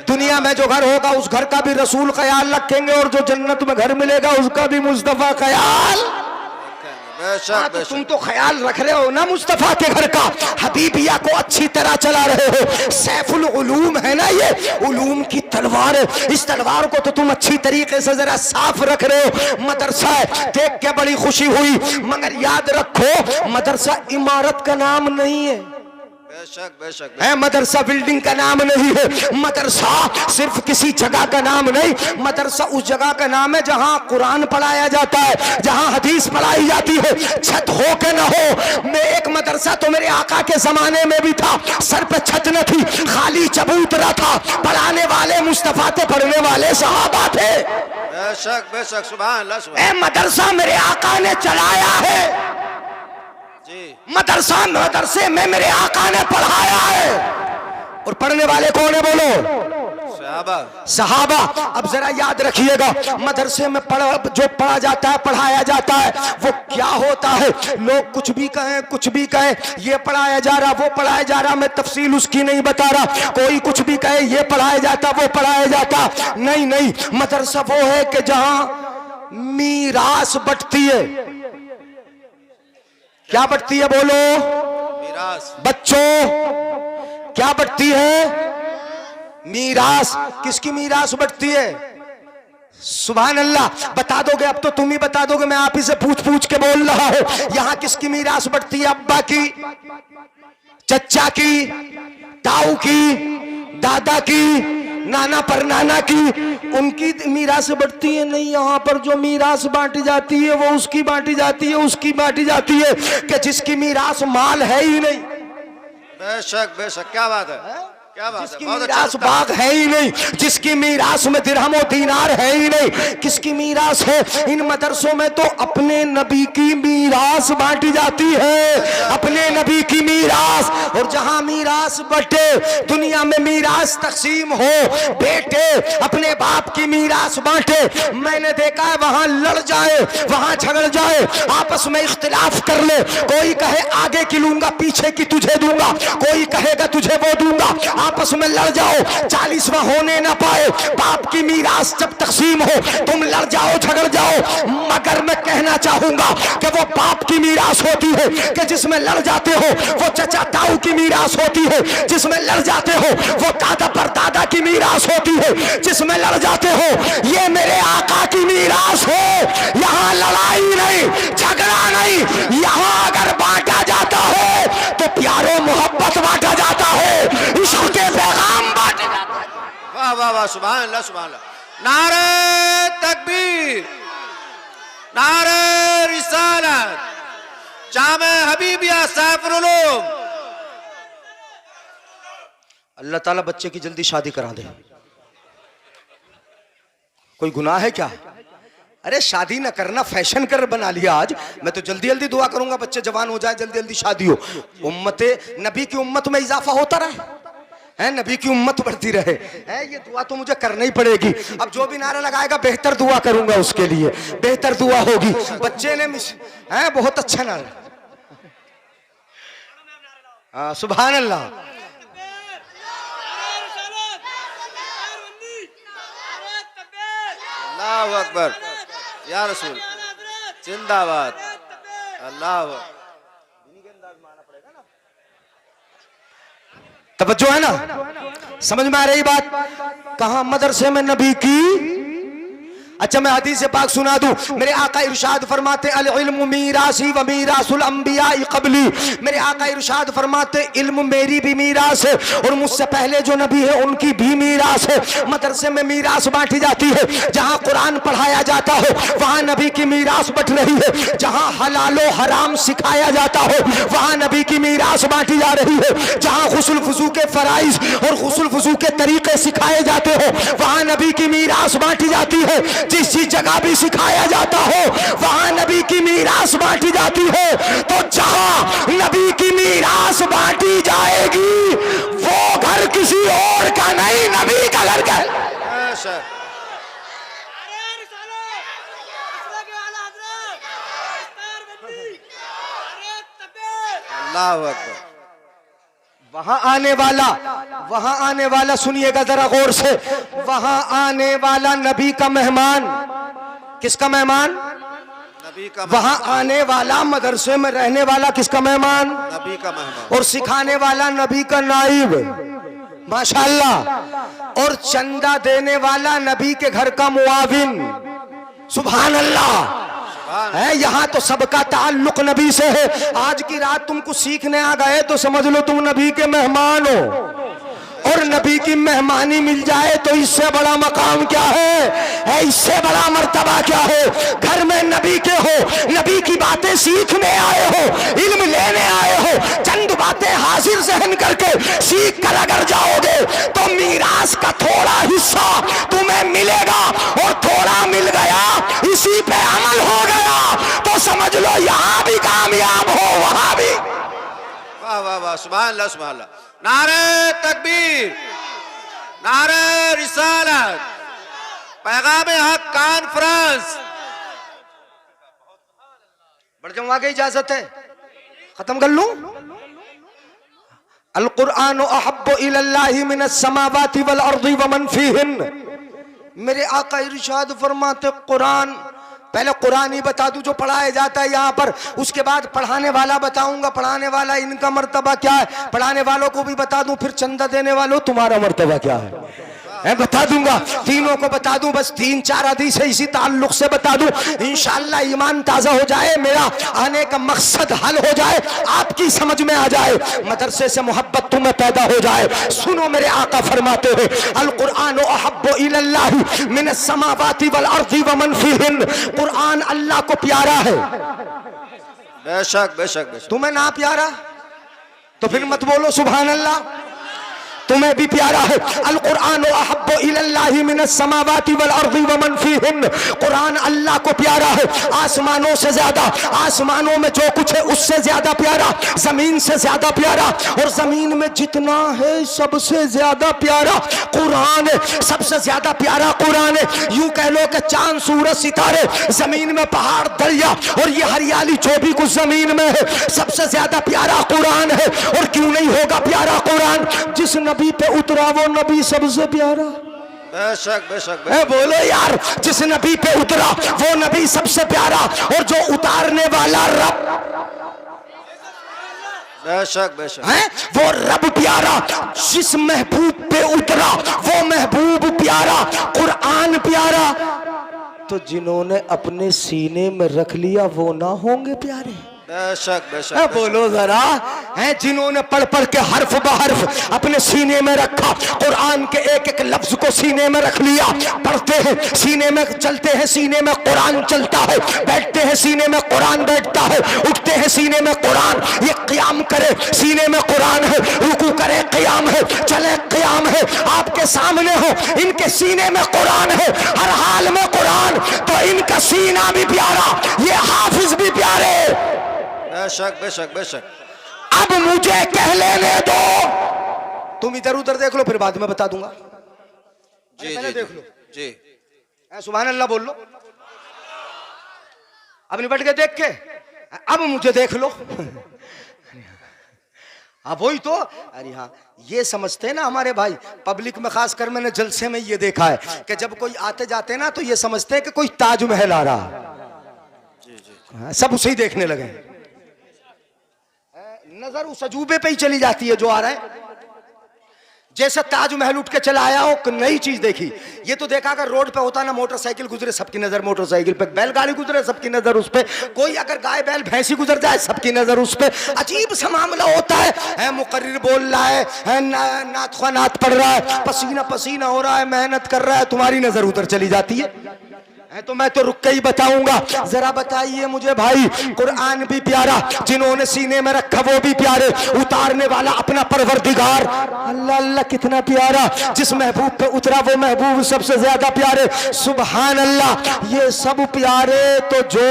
दुनिया में जो घर होगा उस घर का भी रसूल ख्याल रखेंगे, और जो जन्नत में घर मिलेगा उसका भी मुस्तफा ख्याल। तो तुम तो ख्याल रख रहे हो ना मुस्तफा के घर का, हबीबिया को अच्छी तरह चला रहे हो। सैफुल उलूम है ना, ये उलूम की तलवार है। इस तलवार को तो तुम अच्छी तरीके से जरा साफ रख रहे हो। मदरसा है, देख के बड़ी खुशी हुई, मगर याद रखो मदरसा इमारत का नाम नहीं है। बेशक बेशक है, मदरसा बिल्डिंग का नाम नहीं है। मदरसा सिर्फ किसी जगह का नाम नहीं, मदरसा उस जगह का नाम है जहां कुरान पढ़ाया जाता है, जहां हदीस पढ़ाई जाती है। छत हो के न हो, मैं एक मदरसा तो मेरे आका के जमाने में भी था, सर पे छत न थी, खाली चबूतरा था, पढ़ाने वाले मुस्तफा थे, पढ़ने वाले सहाबा थे। बेशक बेशक, सुभान अल्लाह सुभान अल्लाह। मदरसा मेरे आका ने चलाया है, मदरसे में मेरे आका ने पढ़ाया है। और पढ़ने वाले कौन है बोलो? सहाबा। अब जरा याद रखिएगा, मदरसे में जो पढ़ा जाता है, पढ़ाया जाता है, वो क्या होता है? लोग कुछ भी कहें, ये पढ़ाया जा रहा, वो पढ़ाया जा रहा, मैं तफसील उसकी नहीं बता रहा। कोई कुछ भी कहे, ये पढ़ाया जाता, वो पढ़ाया जाता, नहीं। मदरसा वो है कि जहां मीरास बंटती है। क्या बंटती है बोलो? मीरास। बच्चों क्या बंटती है? मीरास। किसकी मीरास बंटती है? सुभान अल्लाह। बता दोगे? अब तो तुम ही बता दोगे, मैं आप ही से पूछ के बोल रहा हूं। यहां किसकी मीरास बंटती है? अब्बा की, चचा की, ताऊ की, दादा की, नाना पर नाना की, उनकी मीरास बढ़ती है। नहीं, यहाँ पर जो मीरास बांटी जाती है वो उसकी बांटी जाती है, उसकी बांटी जाती है कि जिसकी मीरास माल है ही नहीं। बेशक बेशक, क्या बात है, क्या बात है, जिसकी बहुत अच्छा मीरास उस्ताद। बाग है ही नहीं, जिसकी मीरास में दिरहम और दीनार है ही नहीं, किसकी मीरास है? इन मदरसों में तो अपने नबी की मीरास बांटी जाती है, अपने नबी की मीरास। और जहां मीरास बटे, दुनिया में मीरास तकसीम हो, बेटे अपने बाप की मीरास बांटे, मैंने देखा है वहां लड़ जाए, वहां झगड़ जाए, आपस में इख्तिलाफ कर ले, कोई कहे आगे की लूंगा पीछे की तुझे दूंगा, कोई कहेगा तुझे वो दूंगा, आपस में लड़ जाओ, 40वां होने ना पाए, बाप की मीरास जब तकसीम हो तुम लड़ जाओ झगड़ जाओ। मगर मैं कहना चाहूंगा कि वो बाप की मीरास होती है कि जिसमें लड़ जाते हो, वो चचा ताऊ की मीरास होती है जिसमें लड़ जाते हो, वो दादा परदादा की मीरास होती है जिसमें लड़ जाते हो। ये मेरे आका की मीरास है, यहाँ लड़ाई नहीं, झगड़ा नहीं, यहाँ अगर बांटा जाता है तो प्यारो मोहब्बत बांटा जाता है, इश्क के पैगाम बांटे जाते हैं। वाह वाह वाह, सुभान अल्लाह सुभान अल्लाह। नारे तकबीर, नारे रिसालत, जामे हबीबिया सैफुल उलूम। अल्लाह ताला बच्चे की जल्दी शादी करा दे। कोई गुनाह है क्या? अरे शादी ना करना फैशन कर बना लिया आज। मैं तो जल्दी जल्दी दुआ करूंगा बच्चे जवान हो जाए, जल्दी जल्दी शादी हो, उम्मते नबी की उम्मत में इजाफा होता रहे, है नबी की उम्मत बढ़ती रहे, है ये दुआ तो मुझे करनी ही पड़ेगी। अब जो भी नारा लगाएगा बेहतर दुआ करूंगा उसके लिए, बेहतर दुआ होगी। बच्चे ने है बहुत अच्छा नारा, हाँ सुभान अल्लाह। अल्लाहु अकबर, या रसूल जिंदाबाद। अल्लाह तवज्जो है ना, समझ में आ रही बात? कहां मदरसे में नबी की। अच्छा मैं हदीस पाक सुना दूं। मेरे आका इरशाद फरमाते अल इल्मु मीरासी व मीरासुल अंबिया क़बली। मेरे आका इरशाद फरमाते इल्म मेरी भी मीरास है और मुझसे पहले जो नबी है उनकी भी मीरास है। मदरसे में मीरास बांटी जाती है, जहां कुरान पढ़ाया जाता हो वहां नबी की मीरास बट रही है, जहां हलालो हराम सिखाया जाता हो वहां नबी की मीरास बांटी जा रही है, जहां गुस्ल वुजू के फराइज और गुस्ल वुजू के तरीके सिखाए जाते हो वहां नबी की मीरास बांटी जाती है, जिस चीज जगह भी सिखाया जाता हो वहां नबी की मीरास बांटी जाती है। तो जहां नबी की मीरास बांटी जाएगी वो घर किसी और का नहीं, नबी का घर का है। बेशक। अल्लाहु अकबर। वहां आने वाला सुनिएगा जरा गौर से, वहां आने वाला नबी का मेहमान। किसका मेहमान? नबी का वहां आने वाला मदरसे में रहने वाला किसका मेहमान? नबी का मेहमान। और सिखाने वाला नबी का नाइब, माशाअल्लाह। और चंदा देने वाला नबी के घर का मुआविन, सुभान अल्लाह। है यहाँ तो सबका ताल्लुक नबी से है। आज की रात तुम कुछ सीखने आ गए तो समझ लो तुम नबी के मेहमान हो, और नबी की मेहमानी मिल जाए तो इससे बड़ा मकाम क्या है, इससे बड़ा मर्तबा क्या है। घर में नबी के हो, नबी की बातें सीखने आए हो, इल्म लेने आए हो, चंद बातें हाजिर जहन करके सीख कर अगर जाओगे तो मीरास का थोड़ा हिस्सा तुम्हें मिलेगा, और थोड़ा मिल गया इसी पे अमल हो गया तो समझ लो यहाँ भी कामयाब हो वहां भी। वाह वाह वाह, सुभान अल्लाह सुभान अल्लाह। नारे तकबीर, नारे रिसालत, पैगाम हक कॉन्फ्रेंस। बढ़ जाऊं, आगे इजाजत है, खत्म कर लूं। अल कुरान अहब्बु इलल्लाहि मिनस समावाति वल अर्दि व मन फीहिन। मेरे आका इरशाद फरमाते कुरान, पहले कुरान ही बता दूं जो पढ़ाया जाता है यहाँ पर, उसके बाद पढ़ाने वाला बताऊंगा, पढ़ाने वाला इनका मर्तबा क्या है, पढ़ाने वालों को भी बता दूं, फिर चंदा देने वालों तुम्हारा मर्तबा क्या है बता दूंगा, तीनों को बता दूं। बस 3-4 हदीस है इसी ताल्लुक से बता दूं, इंशाअल्लाह ईमान ताजा हो जाए, मेरा आने का मकसद हल हो जाए, आपकी समझ में आ जाए, मदरसे से मोहब्बत तुम्हें पैदा हो जाए। सुनो मेरे आका फरमाते हैं अल कुरान अहब्बु इलल्लाहि मिनस समावाति वल अर्दि व मन फीहिन। कुरान अल्लाह को प्यारा है। बेशक बेशक बेशक। तुम्हें ना प्यारा तो फिर मत बोलो सुभान अल्लाह। तुम्हें भी प्यारा है। अल कुरान अहब्बु इलल्लाहि मिनस समावाति वल अर्दि व मन फीहिन, कुरान अल्लाह को प्यारा है आसमानों से ज्यादा, आसमानों में जो कुछ है उससे ज्यादा प्यारा, जमीन से ज्यादा प्यारा, और जमीन में जितना है सबसे ज्यादा प्यारा कुरान है, सबसे ज्यादा प्यारा कुरान है। यूं कह लो कि चांद सूरज सितारे, जमीन में पहाड़ दरिया, और ये हरियाली जो भी कुछ जमीन में है सबसे ज्यादा प्यारा कुरान है। और क्यों नहीं होगा प्यारा कुरान? जिस नबी पे उतरा वो नबी सबसे प्यारा। बेशक बेशक बोलो यार, जिस नबी पे उतरा वो नबी सबसे प्यारा, और जो उतारने वाला रब, बेशक बेशक है वो रब प्यारा। जिस महबूब पे उतरा वो महबूब प्यारा, कुरान प्यारा। तो जिन्होंने अपने सीने में रख लिया वो ना होंगे प्यारे? बेशक बेशक बोलो जरा, है जिन्होंने पढ़ पढ़ के हर्फ बहर्फ अपने सीने में रखा, कुरान के एक एक लफ्ज को सीने में रख लिया, पढ़ते हैं सीने में, चलते हैं सीने में कुरान चलता है, बैठते हैं सीने में कुरान बैठता है, उठते हैं सीने में कुरान, ये क़याम करे सीने में कुरान है, रुकू करे क़याम है, चले क़याम है, आपके सामने हो इनके सीने में कुरान है, हर हाल में कुरान, तो इनका सीना भी प्यारा, ये हाफिज भी प्यारे। बेशक बेशक बेशक। अब मुझे कह लेने दो, तुम इधर उधर देख लो फिर बाद में बता दूंगा। जी पहले जी देख लो जी। सुभान अल्लाह बोल लो, अब निपट के देख के, अब मुझे देख लो। अब वही तो, अरे हाँ, ये समझते हैं ना हमारे भाई पब्लिक में, खासकर मैंने जलसे में ये देखा है कि जब कोई आते जाते ना तो ये समझते हैं कि कोई ताजमहल आ रहा, सब उसे ही देखने लगे, नजर उस अजूबे पे ही चली जाती है जो आ रहा है। जैसे ताजमहल उठ के चला आया हो, नई चीज देखी। ये तो देखा अगर रोड पे होता ना, मोटरसाइकिल गुजरे सबकी नजर मोटरसाइकिल पे, बैलगाड़ी गुजरे सबकी नजर उस पे, कोई अगर गाय बैल भैंसी गुजर जाए सबकी नजर उस पे। अजीब सा मामला होता है मुकर्रिर बोल रहा है, नात ख्वाह नात पढ़ रहा है, पसीना पसीना हो रहा है, मेहनत कर रहा है, तुम्हारी नजर उधर चली जाती है। तो मैं तो रुक के ही बताऊंगा। जरा बताइए मुझे भाई, कुरान भी प्यारा, जिन्होंने सीने में रखा वो भी प्यारे, उतारने वाला अपना परवरदिगार अल्लाह अल्लाह कितना प्यारा, जिस महबूब पे उतरा वो महबूब सबसे ज्यादा प्यारे। सुभान अल्लाह, ये सब प्यारे। तो जो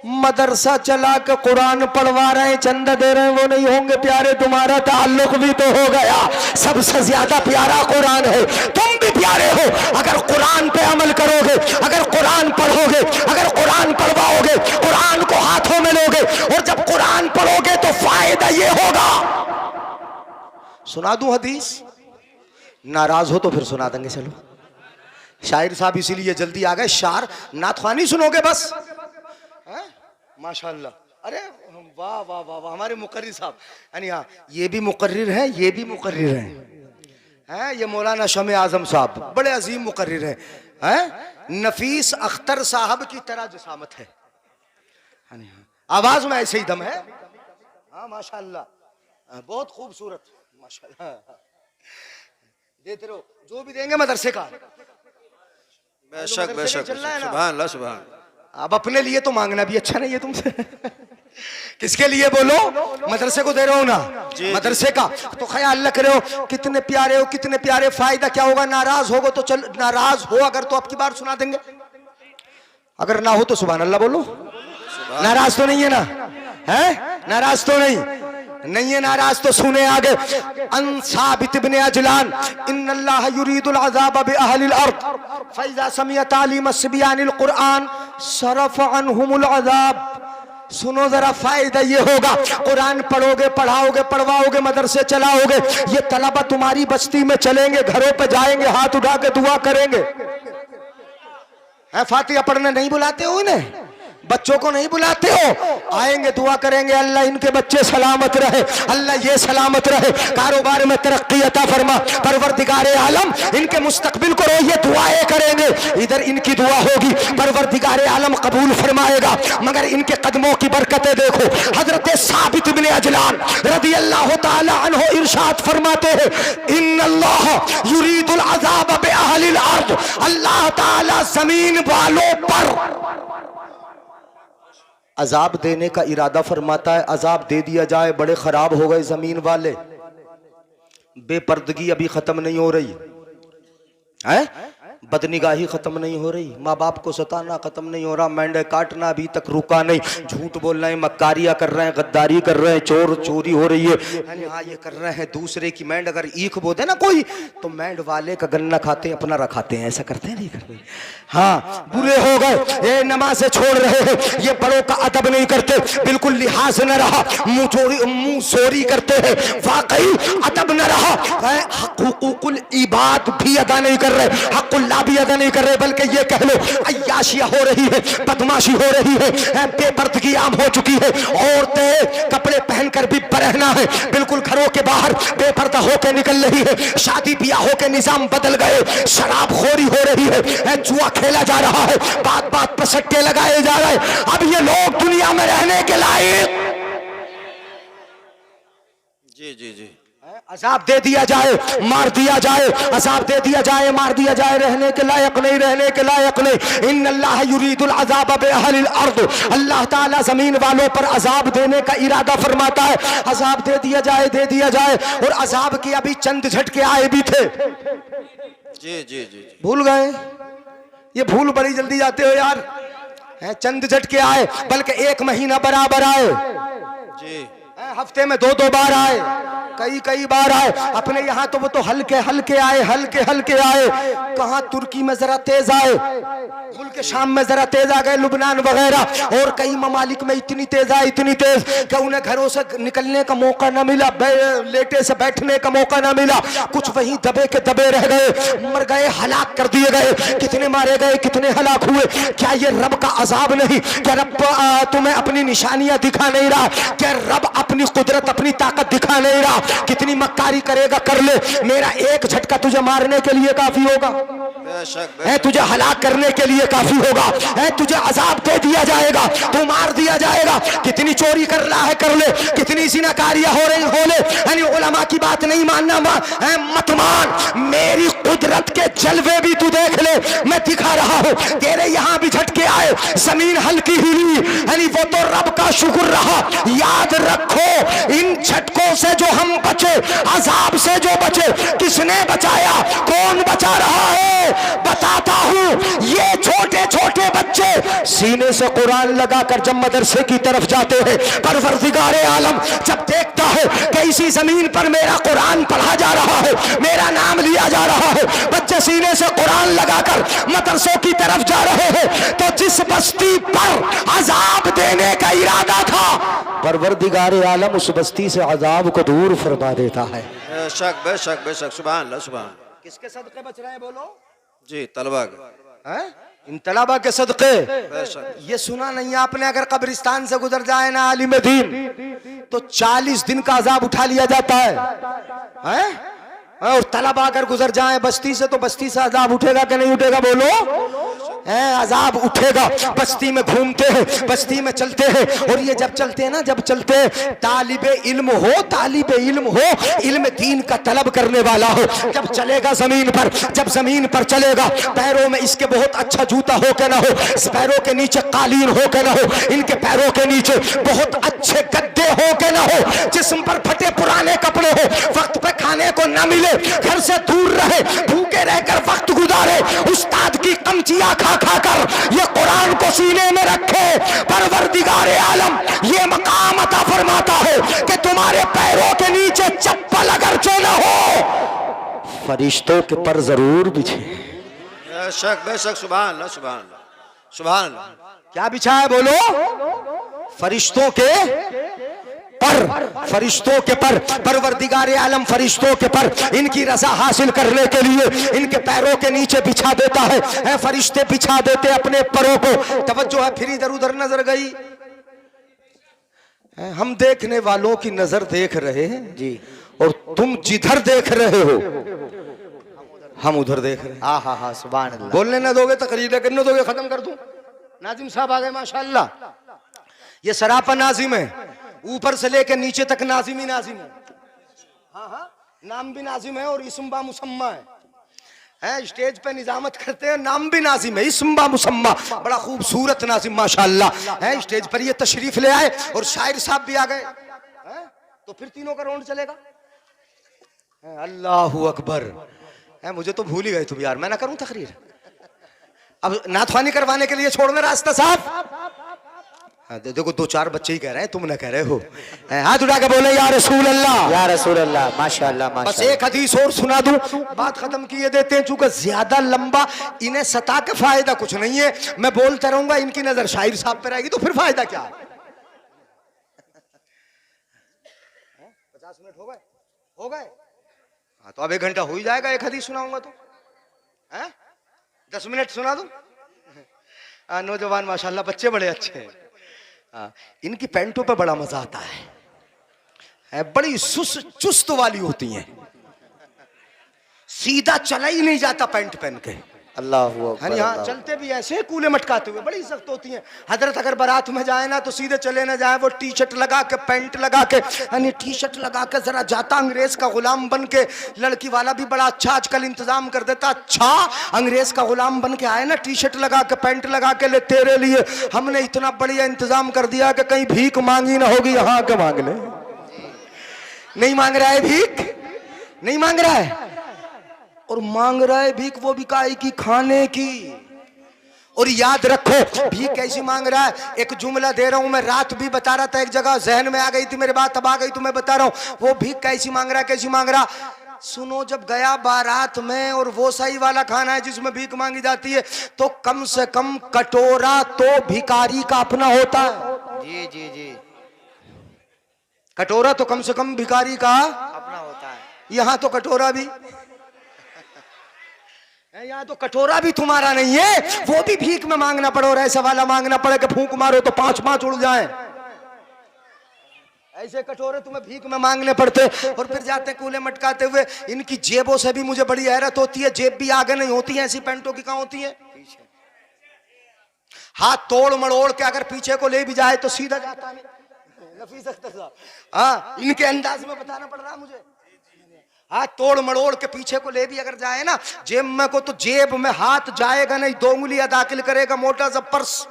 मदरसा चला के कुरान पढ़वा रहे हैं, चंदा दे रहे हैं, वो नहीं होंगे प्यारे। तुम्हारा ताल्लुक भी तो हो गया, सबसे ज्यादा प्यारा कुरान है, तुम भी प्यारे हो अगर कुरान पे अमल करोगे, अगर कुरान पढ़ोगे, अगर कुरान पढ़वाओगे, कुरान को हाथों में लोगे, और जब कुरान पढ़ोगे तो फायदा ये होगा। सुना दूं हदीस? नाराज हो तो फिर सुना देंगे। चलो, शायर साहब इसीलिए जल्दी आ गए। शार नाथवानी सुनोगे बस? माशाल्लाह, अरे वाह वाह वाह वाह, हमारे मुकर्रिर साहब, यानी हाँ, ये भी मुकर्रिर हैं, ये भी मुकर्रिर हैं, ये मौलाना शमे आजम साहब बड़े अजीम मुकर्रिर हैं, नफीस अख्तर साहब की तरह जसामत है, आवाज में ऐसे ही दम है। हाँ माशाल्लाह, बहुत खूबसूरत, माशाल्लाह। देते रहो, जो भी देंगे मदरसे का। बेशक बेशक, सुभान अल्लाह सुभान अल्लाह। अब अपने लिए तो मांगना भी अच्छा नहीं है तुमसे। किसके लिए बोलो? मदरसे को दे रहे हो ना, मदरसे का तो ख्याल रख रहे हो, कितने प्यारे हो, कितने प्यारे। फायदा क्या होगा? नाराज होगो तो चल, नाराज हो अगर तो आपकी बात सुना देंगे, अगर ना हो तो सुभान अल्लाह बोलो। नाराज तो नहीं है ना? है नाराज तो नहीं है, नाराज तो सुने आगे। अन साबित इब्ने अजलान इन्नल्लाह युरीदुल अज़ाब बि अहलिल अर्द फइज़ा समिअ तालीम अस्बियानिल कुरान सरफ अनहुमुल अज़ाब। सुनो जरा, फायदा ये होगा, कुरान पढ़ोगे, पढ़ाओगे, पढ़वाओगे, मदरसे चलाओगे, ये तलबा तुम्हारी बस्ती में चलेंगे, घरों पे जाएंगे, हाथ उठा के दुआ करेंगे। फातिहा पढ़ने नहीं बुलाते हो इन्हें? बच्चों को नहीं बुलाते हो? आएंगे, दुआ करेंगे, अल्लाह इनके बच्चे सलामत रहे, अल्लाह ये सलामत रहे, कारोबार में तरक्की अता फरमा, परवरदिगारे आलम इनके मुस्तकबिल को ये दुआएं करेंगे। इधर इनकी दुआ होगी, परवरदिगारे आलम कबूल फरमाएगा। मगर इनके कदमों की बरकतें देखो। हजरत साबित इब्ने अजलान रदी अल्लाह ताला अन्हु इरशाद फरमाते हैं, इन्नल्लाह युरीदुल अज़ाब बि अहलिल अर्द, अल्लाह ताला जमीन वालों पर अजाब देने का इरादा फरमाता है। अजाब दे दिया जाए, बड़े खराब हो गए जमीन वाले, बेपर्दगी अभी खत्म नहीं हो रही है, बदनिगाही खत्म नहीं हो रही, माँ बाप को सताना खत्म नहीं हो रहा, मेंढे काटना अभी तक रुका नहीं, झूठ बोल रहे हैं, मक्कारियां कर रहे हैं, गद्दारी कर रहे हैं, चोरी हो रही है, हाँ ये कर रहे हैं। दूसरे की मेंढ अगर ईख बो दे ना कोई, तो मेंढ वाले का गन्ना खाते अपना रखाते हैं। ऐसा करते हैं नहीं करते? हाँ, बुरे हो गए, ये नमाज़ें छोड़ रहे हैं, ये बड़ों का अदब नहीं करते, बिल्कुल लिहाज न रहा, मुंह चोरी करते हैं, वाकई अदब न रहा, हुकूकुल इबाद भी अदा नहीं कर रहे, हक़ुल्लाह भी अदा नहीं कर रहे, बल्कि ये कह लो अय्याशियां हो रही है, बदमाशी हो रही है, बेपर्दगी आम हो चुकी है। औरतें कपड़े पहनकर भी बरहना है, बिल्कुल घरों के बाहर बेपर्दा होकर निकल रही है, शादी ब्याहों के निजाम बदल गए, शराबखोरी हो रही है, जुआ खेला जा रहा है, बात बात पर सट्टे लगाए जा रहे हैं। अब ये लोग दुनिया में रहने के लायक, जी जी जी, अजाब दे दिया जाए, मार दिया जाए, अजाब दे दिया जाए, मार दिया जाए, रहने के लायक नहीं, रहने के लायक नहीं। इन्नल्लाह युरीदुल अज़ाब बिअहलिल अर्द, अल्लाह ताला जमीन वालों पर अजाब देने का इरादा फरमाता है। अजाब दे दिया जाए, दे दिया जाए। और अजाब के अभी चंद झटके आए भी थे। जी जी जी, भूल गए? ये भूल बड़ी जल्दी जाते हो यार। चंद झटके आए, बल्कि एक महीना बराबर आए जी, हफ्ते में 2-2 बार आए, कई बार आए। अपने यहाँ तो वो तो हल्के हल्के आए, हल्के हल्के आए। कहाँ तुर्की में जरा तेज आए, मुल्क शाम में जरा तेज आ गए, लुबनान वगैरह, और कई ममालिक में इतनी तेज आए, इतनी तेज कि उन्हें घरों से निकलने का मौका न मिला, लेटे से बैठने का मौका न मिला, कुछ वहीं दबे के दबे रह गए, मर गए, हलाक कर दिए गए। कितने मारे गए, कितने हलाक हुए। क्या ये रब का अजाब नहीं? क्या रब तुम्हें अपनी निशानियां दिखा नहीं रहा? क्या रब अपनी कुदरत, अपनी ताकत दिखा नहीं रहा? कितनी मक्कारी करेगा कर ले, मेरा एक झटका तुझे मारने के लिए काफी होगा, है तुझे हलाक करने के लिए काफी होगा, है तुझे अजाब दे दिया जाएगा, तू मार दिया जाएगा। कितनी चोरी कर रहा है कर ले, कितनी ज़िनाकारियां हो रही हो ले, यानी उलमा की बात नहीं मानना, मत मान, मेरी कुदरत के जलवे भी तू देख ले, मैं दिखा रहा हूं। तेरे यहां भी झटके आए, जमीन हल्की हिली, यानी वो तो रब का शुक्र रहा। याद रखो, इन झटकों से जो हम बचे, अजाब से जो बचे, किसने बचाया? कौन बचा रहा है? बताता हूं। ये छोटे छोटे बच्चे सीने से कुरान लगाकर जब मदरसे की तरफ जाते हैं, परवरदिगारे आलम जब देखता है कि इसी जमीन पर मेरा कुरान पढ़ा जा रहा है, मेरा नाम लिया जा रहा है, बच्चे सीने से कुरान लगाकर मदरसों की तरफ जा रहे हैं, तो जिस बस्ती पर अजाब देने का इरादा था, परवरदिगारे आलम उस बस्ती से अजाब को दूर फरमा देता है। बेशक बेशक बेशक, सुभान अल्लाह, सुभान। किसके सदके बच रहे हैं बोलो? जी, तलबा इन तलबा के सदके। बेशक। ये सुना नहीं आपने? अगर कब्रिस्तान से गुजर जाए ना आलिम दीन, तो 40 दिन का अजाब उठा लिया जाता है? और तलबा अगर गुजर जाए बस्ती से, तो बस्ती से अजाब उठेगा कि नहीं उठेगा बोलो? अजाब उठेगा। बस्ती में घूमते हैं, बस्ती में चलते हैं, और ये जब चलते हैं ना, जब चलते हैं, तालिबे इल्म हो, तालिबे इल्म हो, इल्म दीन का तलब करने वाला हो, जब चलेगा जमीन पर, जब जमीन पर चलेगा, पैरों में इसके बहुत अच्छा जूता हो के ना हो, पैरों के नीचे कालीन हो के ना हो, इनके पैरों के नीचे बहुत अच्छे गद्दे हो के ना हो, जिस्म पर फटे पुराने कपड़े हो, वक्त पे खाने को ना मिले, घर से दूर रहे, भूखे रहकर वक्त गुजारे, उस्ताद की कमचिया खा खाकर ये कुरान को सीने में रखे, परवरदिगारे आलम ये मकाम अता फरमाता है कि तुम्हारे पैरों के नीचे चप्पल अगर जो न हो, फरिश्तों के पर जरूर बिछे। बेशक बेशक, सुभान अल्लाह, सुभान अल्लाह, सुभान अल्लाह। क्या बिछा है बोलो? फरिश्तों के पर, फरिश्तों के पर, परवरदिगारे आलम फरिश्तों के पर इनकी रजा हासिल करने के लिए इनके पैरों के नीचे बिछा देता है। फरिश्ते बिछा देते अपने परों को। तवज्जो है, फिर इधर उधर नजर गई, हम देखने वालों की नजर देख रहे हैं जी, और तुम जिधर देख रहे हो हम उधर देख रहे हैं। हाँ हाँ हाँ, सुभान अल्लाह। बोलने ना दोगे, तकरीर करने दोगे, खत्म कर दूं। नाजिम साहब आ गए माशाअल्लाह। ये सरापा नाजिम है, ऊपर से लेकर नीचे तक नाजिम ही नाजिम है। हाँ हाँ, नाम भी नाजिम है और इस्म बा मुसम्मा है। स्टेज पे निजामत करते हैं, नाम भी नाजिम है, इस्म बा मुसम्मा, बड़ा खूबसूरत नाजिम माशाअल्लाह है। स्टेज पर ये तशरीफ ले आए और शायर साहब भी आ गए, तो फिर तीनों का राउंड चलेगा। अल्लाहू अकबर। मुझे तो भूल ही गए तुम यार, मैं ना करूं तकरीर। अब नाथवानी करवाने के लिए छोड़ दे रास्ता साफ। देखो 2-4 बच्चे ही कह रहे हैं, तुम ना कह रहे हो। हाथ उठा के बोले या रसूल अल्लाह, या रसूल अल्लाह, माशाअल्लाह माशाअल्लाह। बस एक हदीस और सुना दूं, बात खत्म किए देते हैं, चूंकि ज्यादा लंबा इन्हें सता के फायदा कुछ नहीं है। मैं बोलता रहूंगा, इनकी नजर शाहिर साहब पे रहेगी तो फिर फायदा क्या है। 50 मिनट हो गए। हाँ तो अब 1 घंटा हो ही जाएगा, एक हदीस सुनाऊंगा तो। 10 मिनट सुना दूं। नौजवान माशाल्लाह बच्चे बड़े अच्छे हैं। इनकी पैंटों पे बड़ा मजा आता है, बड़ी चुस्त वाली होती हैं, सीधा चला ही नहीं जाता पैंट पहन के। अल्लाह यहाँ चलते भी ऐसे कूले मटकाते हुए, बड़ी सख्त होती हैं। हजरत अगर बारात में जाए ना तो सीधे चले ना जाए, वो टी शर्ट लगा के पैंट लगा के, यानी टी शर्ट लगा के जरा जाता अंग्रेज का गुलाम बन के। लड़की वाला भी बड़ा अच्छा आजकल इंतजाम कर देता, अच्छा अंग्रेज का गुलाम बन के आए ना, टी शर्ट लगा के पैंट लगा के, ले तेरे लिए हमने इतना बढ़िया इंतजाम कर दिया कि कहीं भीख मांगी ना होगी, यहाँ के मांग ले। नहीं मांग रहा है भीख, नहीं मांग रहा है, और मांग रहा है भीख वो भी काहे की, खाने की। और याद रखो भीख कैसी मांग रहा है। एक जुमला दे रहा हूं मैं, रात भी बता रहा था, एक जगह जहन में आ गई थी मेरे बात, अब आ गई तो मैं बता रहा हूं वो भीख कैसी मांग रहा है, कैसी मांग रहा। सुनो, जब गया बारात में और वो सही वाला खाना है जिसमें भीख मांगी जाती है, तो कम से कम कटोरा तो भिखारी का अपना होता है। जी जी जी, कटोरा तो कम से कम भिखारी का अपना होता है। यहाँ तो कटोरा भी, यहाँ तो कटोरा भी तुम्हारा नहीं है, वो भी भीख में मांगना पड़े, और ऐसा वाला मांगना पड़े कि फूंक मारो तो 5-5 उड़ जाए। ऐसे कटोरे तुम्हें भीख में मांगने पड़ते, और फिर जाते कूले मटकाते हुए। इनकी जेबों से भी मुझे बड़ी हैरत होती है, जेब भी आगे नहीं होती है, ऐसी पैंटों की कहाँ होती है, हाथ तोड़ मड़ोड़ के अगर पीछे को ले भी जाए तो सीधा जाता नहीं। नफीस अख्तर साहब, हाँ इनके अंदाज में बताना पड़ रहा मुझे। हाथ तोड़ मड़ोड़ के पीछे को ले भी अगर जाए ना जेब में को, तो जेब में हाथ जाएगा नहीं, 2 उंगलियां दाखिल करेगा, मोटा सा पर्स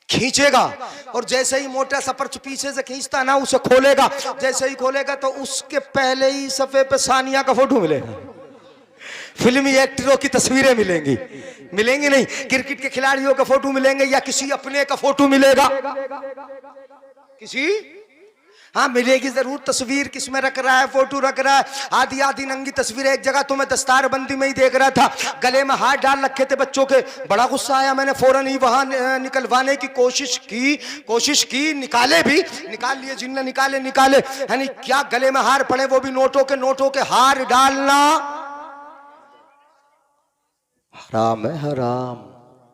खींचेगा, और जैसे ही मोटा सा पर्स पीछे से खींचता ना, उसे खोलेगा, जैसे ही खोलेगा तो उसके पहले ही सफे पे सानिया का फोटो मिलेगा, फिल्मी एक्टरों की तस्वीरें मिलेंगी, मिलेंगी नहीं, क्रिकेट के खिलाड़ियों का फोटो मिलेंगे, या किसी अपने का फोटो मिलेगा, किसी, हाँ मिलेगी जरूर तस्वीर, किसमें रख रहा है, फोटो रख रहा है, आधी आधी नंगी तस्वीर। एक जगह तो मैं दस्तार बंदी में ही देख रहा था, गले में हाथ डाल रखे थे बच्चों के, बड़ा गुस्सा आया, मैंने फौरन ही वहां निकलवाने की कोशिश की, निकाले भी, निकाल लिए, जिनने निकाले, यानी क्या गले में हार पड़े, वो भी नोटों के हार डालना हराम है, हराम,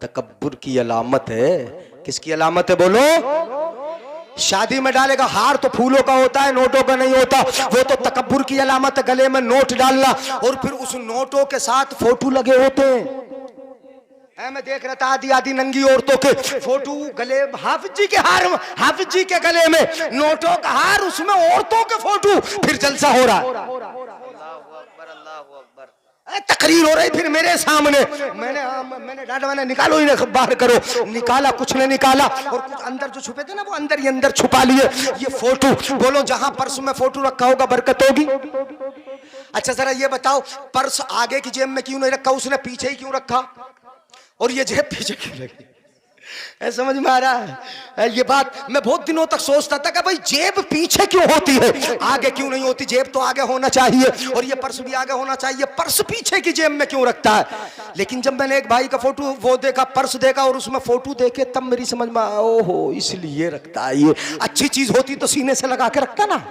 तकब्बुर की अलामत है। किसकी अलामत है बोलो? शादी में डालेगा हार तो फूलों का होता है, नोटों का नहीं होता, वो तो तकब्बुर की अलामत है, गले में नोट डालना, और फिर उस नोटों के साथ फोटो लगे होते हैं। मैं देख रहा था आधी आधी नंगी औरतों के फोटो गले, हाफिज जी के हार, हाफिज जी के गले में नोटों का हार, उसमें औरतों के फोटो, फिर जलसा हो रहा है, तकरीर हो रही फिर मेरे सामने। मैंने डांटा, मैंने निकालो ही ना, बाहर करो, निकाला, कुछ नहीं निकाला, और कुछ अंदर जो छुपे थे ना वो अंदर ही अंदर छुपा लिए ये फोटो। बोलो जहां पर्स में फोटो रखा होगा बरकत होगी। अच्छा जरा ये बताओ, पर्स आगे की जेब में क्यों नहीं रखा, उसने पीछे ही क्यों रखा, और ये जेब पीछे क्यों लगी? समझ में आ रहा है ये बात? मैं बहुत दिनों तक सोचता था कि भाई जेब पीछे क्यों होती है, आगे क्यों नहीं होती? जेब तो आगे होना चाहिए, और ये पर्स भी आगे होना चाहिए, पर्स पीछे की जेब में क्यों रखता है? लेकिन जब मैंने एक भाई का फोटो वो देखा, पर्स देखा, और उसमें फोटो देखे, तब मेरी समझ में आया, ओहो इसलिए रखता है ये। अच्छी चीज होती तो सीने से लगा के रखता ना,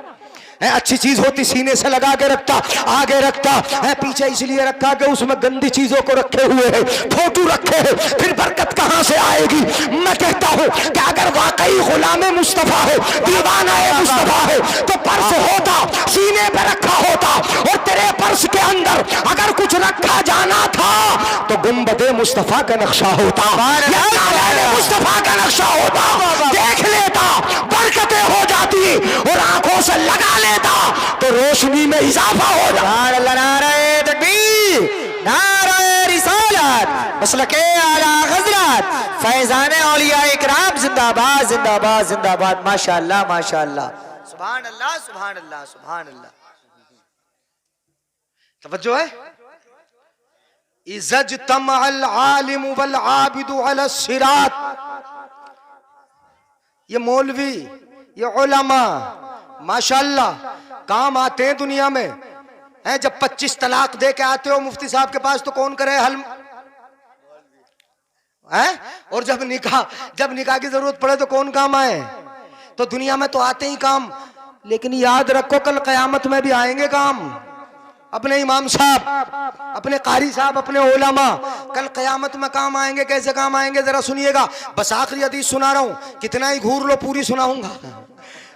अच्छी चीज होती सीने से लगा के रखता, आगे रखता है, पीछे इसलिए रखा कि उसमें गंदी चीजों को रखे हुए है, फोटो रखे हैं, फिर बरकत कहां से आएगी? मैं कहता हूं कि अगर वाकई गुलाम मुस्तफा है, दीवाना मुस्तफा है, तो पर्स होता, सीने पे रखा होता, और तेरे पर्स के अंदर अगर कुछ रखा जाना था तो गुंबदे मुस्तफा का नक्शा होता, मुस्तफा का नक्शा होता, देख लेता, बरकतें हो जाती, और आंखों से लगा लेता तो रोशनी में इजाफा हो जाता। नारे तकबीर, नारे रिसालत, मसलके आला हज़रत, फैज़ाने औलिया इकराम जिंदाबाद जिंदाबाद जिंदाबाद। माशाअल्लाह माशाअल्लाह, सुभान अल्लाह सुभान अल्लाह सुभान अल्लाह। तवज्जो है। इज़ज्तमअल आलिम वल आबिदु अला सिरात, ये मौलवी, ये उलमा माशाअल्लाह काम आते हैं दुनिया में हैं। जब 25 तलाक दे के आते हो मुफ्ती साहब के पास तो कौन करे हल है? और जब निकाह की जरूरत पड़े तो कौन काम आए? तो दुनिया में तो आते ही काम, लेकिन याद रखो कल कयामत में भी आएंगे काम। अपने इमाम साहब, अपने कारी साहब, अपने उलमा कल कयामत में काम आएंगे। कैसे काम आएंगे जरा सुनिएगा। बस आखिरी हदीस सुना रहा हूं, कितना ही घूर लो पूरी सुनाऊंगा,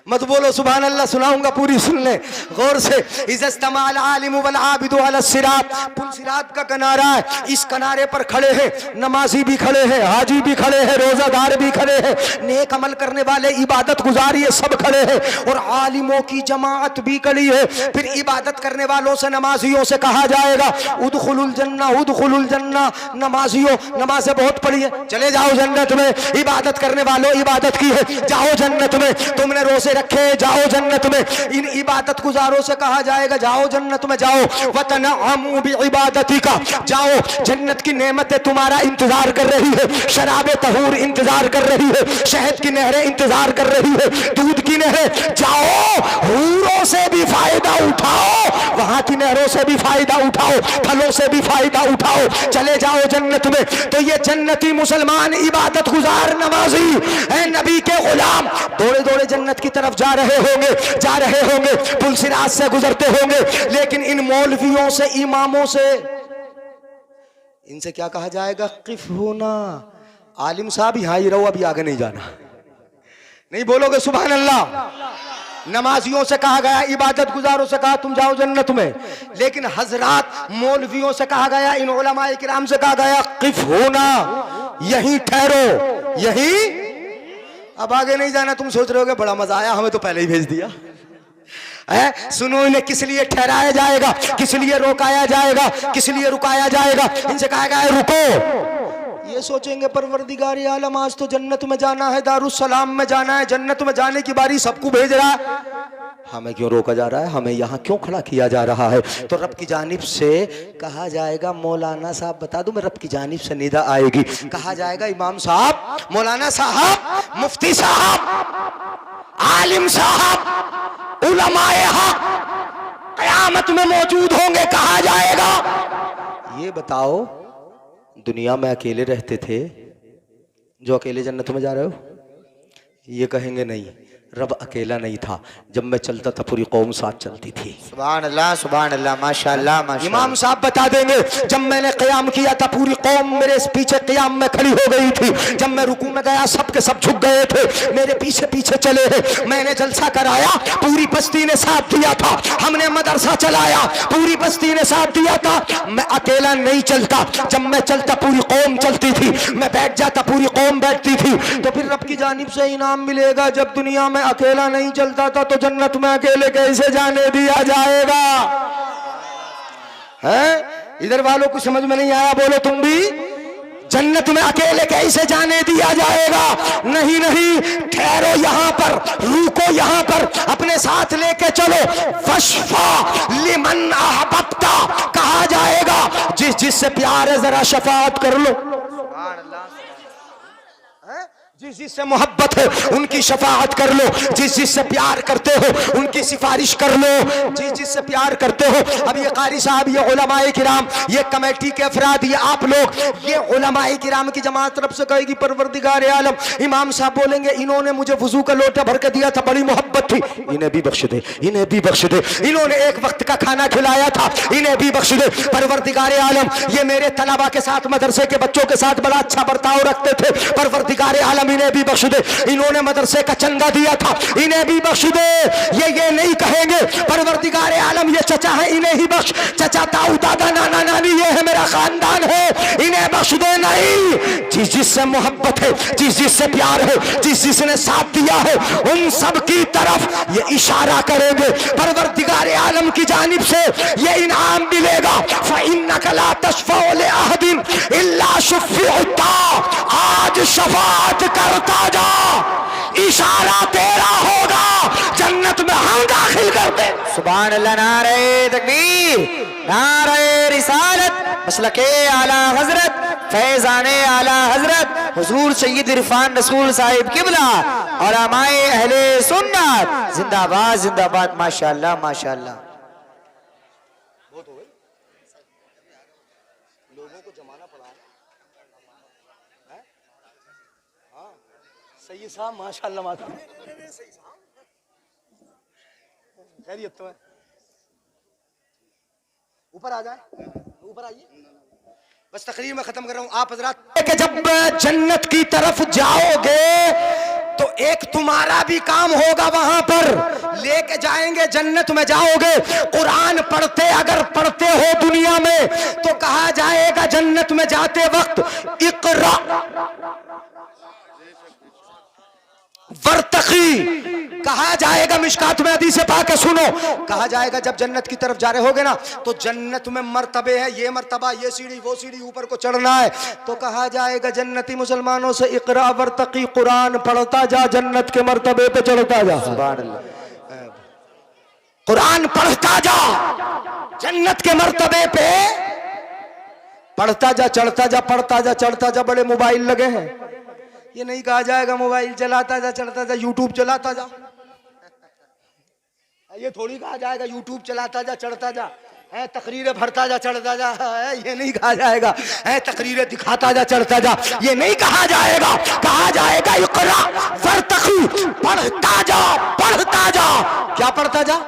मत बोलो सुभान अल्लाह, सुनाऊंगा पूरी सुन ले गौर से। इज़्तमअल आलिम वल आबिदु अला सिरात, पुल सिरात का किनारा है, इस किनारे पर खड़े हैं नमाजी भी खड़े हैं, हाजी भी खड़े हैं, रोजादार भी खड़े हैं, नेक अमल करने वाले, इबादत गुजार ये सब खड़े हैं, और आलिमों की जमात भी खड़ी है। फिर इबादत करने वालों से, नमाजियों से कहा जाएगा उदखुलुल जन्ना, उदखुलुल जन्ना। नमाजियों नमाज़ें बहुत पढ़ी है, चले जाओ जन्नत में। इबादत करने वालों इबादत की है, जाओ जन्नत में। तुमने रोजे रखे, जाओ जन्नत में। इन इबादत गुजारों से कहा जाएगा जाओ जन्नत में जाओ। वतनअमु बिइबादती का, जाओ जन्नत की नेमतें तुम्हारा इंतजार कर रही है, शराबे तहूर इंतजार कर रही है, शहद की नहरें इंतजार कर रही है, दूध की नहरें। जाओ हूरों से भी फायदा उठाओ, वहां की नहरों से भी फायदा उठाओ, फलों से भी फायदा उठाओ, चले जाओ जन्नत में। तो ये जन्नती मुसलमान इबादत गुजार नमाजी है, नबी के गुलाम, दौड़े दौड़े जन्नत की तरफ जा रहे होंगे, पुल सिरात से गुजरते होंगे। लेकिन इन मौलवियों से, इमामों से, इनसे क्या कहा जाएगा? किफ होना, आलिम साहब यहाँ ही रहो, अभी आगे नहीं जाना। नहीं बोलोगे सुभान अल्लाह। नमाजियों से कहा गया, इबादत गुजारों से कहा तुम जाओ जन्नत में। लेकिन हजरात मौलवियों से कहा गया, इन उलमाए किराम से कहा गया किफ होना, यहीं ठहरो, यहीं। अब आगे नहीं जाना। तुम सोच रहे होगे बड़ा मजा आया, हमें तो पहले ही भेज दिया है। सुनो, इन्हें किस लिए ठहराया जाएगा, किस लिए रोकाया जाएगा, किस लिए रुकाया जाएगा? इनसे कहा गया रुको। ये सोचेंगे परवरदिगार आलम आज तो जन्नत में जाना है, दारुस्सलाम में जाना है, जन्नत में जाने की बारी सबको भेज रहा है, हमें क्यों रोका जा रहा है, हमें यहाँ क्यों खड़ा किया जा रहा है? तो रब की जानिब से कहा जाएगा मौलाना साहब बता दो, मैं रब की जानिब से निदा आएगी। कहा जाएगा इमाम साहब, मौलाना साहब, मुफ्ती साहब, आलिम साहब, उलमाए हक क़यामत में मौजूद होंगे। कहा जाएगा ये बताओ दुनिया में अकेले रहते थे जो अकेले जन्नत में जा रहे हो? ये कहेंगे नहीं, रब अकेला नहीं था, जब मैं चलता था पूरी कौम साथ चलती थी। सुभान अल्लाह माशाअल्लाह माशाअल्लाह। इमाम साहब बता देंगे जब मैंने क़याम किया था पूरी कौम मेरे पीछे क़याम में खड़ी हो गई थी, जब मैं रुकू में गया सब के सब झुक गए थे, मेरे पीछे पीछे चले हैं। मैंने जलसा कराया, पूरी बस्ती ने साथ दिया था, हमने मदरसा चलाया, पूरी बस्ती ने साथ दिया था। मैं अकेला नहीं चलता, जब मैं चलता पूरी कौम चलती थी, मैं बैठ जाता पूरी कौम बैठती थी। तो फिर रब की जानिब से इनाम मिलेगा। जब दुनिया में अकेला नहीं चलता था तो जन्नत में अकेले कैसे जाने दिया जाएगा? है इधर वालों को समझ में नहीं आया? बोलो तुम भी, जन्नत में अकेले कैसे जाने दिया जाएगा? नहीं नहीं, ठहरो यहाँ पर, रुको यहाँ पर, अपने साथ लेके चलो। फशफा लिमन अहबब्ता, कहा जाएगा जिस जिससे प्यार है जरा शफाअत कर लो, जिस जिससे मोहब्बत है उनकी शफाअत कर लो, जिस जिससे प्यार करते हो उनकी सिफारिश कर लो, जिस जिससे प्यार करते हो। अब ये कारी साहब, ये उलमाए किराम, ये कमेटी के अफराद, ये आप लोग, ये उलमाए किराम की जमात तरफ से कहेगी परवरदिगार आलम, इमाम साहब बोलेंगे इन्होंने मुझे वजू का लोटा भर के दिया था, बड़ी मोहब्बत थी, इन्हें भी बख्श दे, इन्हें भी बख्श दे। इन्होंने एक वक्त का खाना खिलाया था, इन्हें भी बख्श दे परवरदिगार आलम। ये मेरे तलबा के साथ, मदरसे के बच्चों के साथ बड़ा अच्छा बर्ताव रखते थे, परवरदिगार आलम इन्हें भी बख्श दे। इन्होंने मदरसे का चंदा दिया था, इन्हें भी बख्श दे। ये नहीं कहेंगे परवरदिगार आलम ये चचा है इन्हें ही बख्श, चचा ताऊ दादा नाना नानी ये है मेरा खानदान है, इन्हें बख्श दे। नहीं, जिस जिससे मोहब्बत है, जिस जिससे प्यार है, जिस जिसने साथ दिया है, उन सब की तरफ ये इशारा करेंगे परवरदिगार आलम की जानिब से ये इनाम मिलेगा। फ़इन्नका ला तशफ़अ लिअहदिन इल्ला शुफ़िअता, आज शफाअत करता जा, इशारा तेरा होगा, जन्नत में हम दाखिल कर दे। सुभान अल्लाह, नारे तकबीर, नारे रिसालत मसलके आला हजरत फैजाने आला हजरत हुजूर सैयद इरफान रसूल साहिब किबला और हमारे अहले सुन्नत जिंदाबाद जिंदाबाद। माशाअल्लाह माशाअल्लाह। लोगों को जमाना पड़ा है? हाँ सही साहब माशाअल्लाह माशाअल्लाह। खैरियत तो है। ऊपर आ जाए, ऊपर आइए। बस तकरीर में खत्म कर रहा हूं। आप हजरात कि जब जन्नत की तरफ जाओगे तो एक तुम्हारा भी काम होगा, वहां पर लेके जाएंगे, जन्नत में जाओगे। कुरान पढ़ते अगर पढ़ते हो दुनिया में तो कहा जाएगा जन्नत में जाते वक्त इकरा वर्तकी कहा जाएगा। मिशकात में हदीस पाक है, सुनो। कहा जाएगा जब जन्नत की तरफ जा रहे होगे ना तो जन्नत में मर्तबे हैं, ये मर्तबा, ये सीढ़ी, वो सीढ़ी, ऊपर को चढ़ना है। तो कहा जाएगा जन्नती मुसलमानों से इकरा वर्तकी, कुरान पढ़ता जा, जन्नत के मर्तबे पे चढ़ता जा। सुभान अल्लाह। कुरान पढ़ता जा, जन्नत के मर्तबे पे पढ़ता जा, चढ़ता जा, पढ़ता जा, चढ़ता जा। बड़े मोबाइल लगे हैं, ये नहीं कहा जाएगा मोबाइल चलाता जा, चढ़ता जा, यूट्यूब चलाता जा। ये थोड़ी कहा जाएगा यूट्यूब चलाता जा, चढ़ता जा, है तकरीरें भरता जा, चढ़ता जा। ये नहीं कहा जाएगा है तकरीरें दिखाता जा, चढ़ता जा। ये नहीं कहा जाएगा। कहा जाएगा इक़रा वर्तक़ी, पढ़ता जा, पढ़ता जा। क्या पढ़ता जा?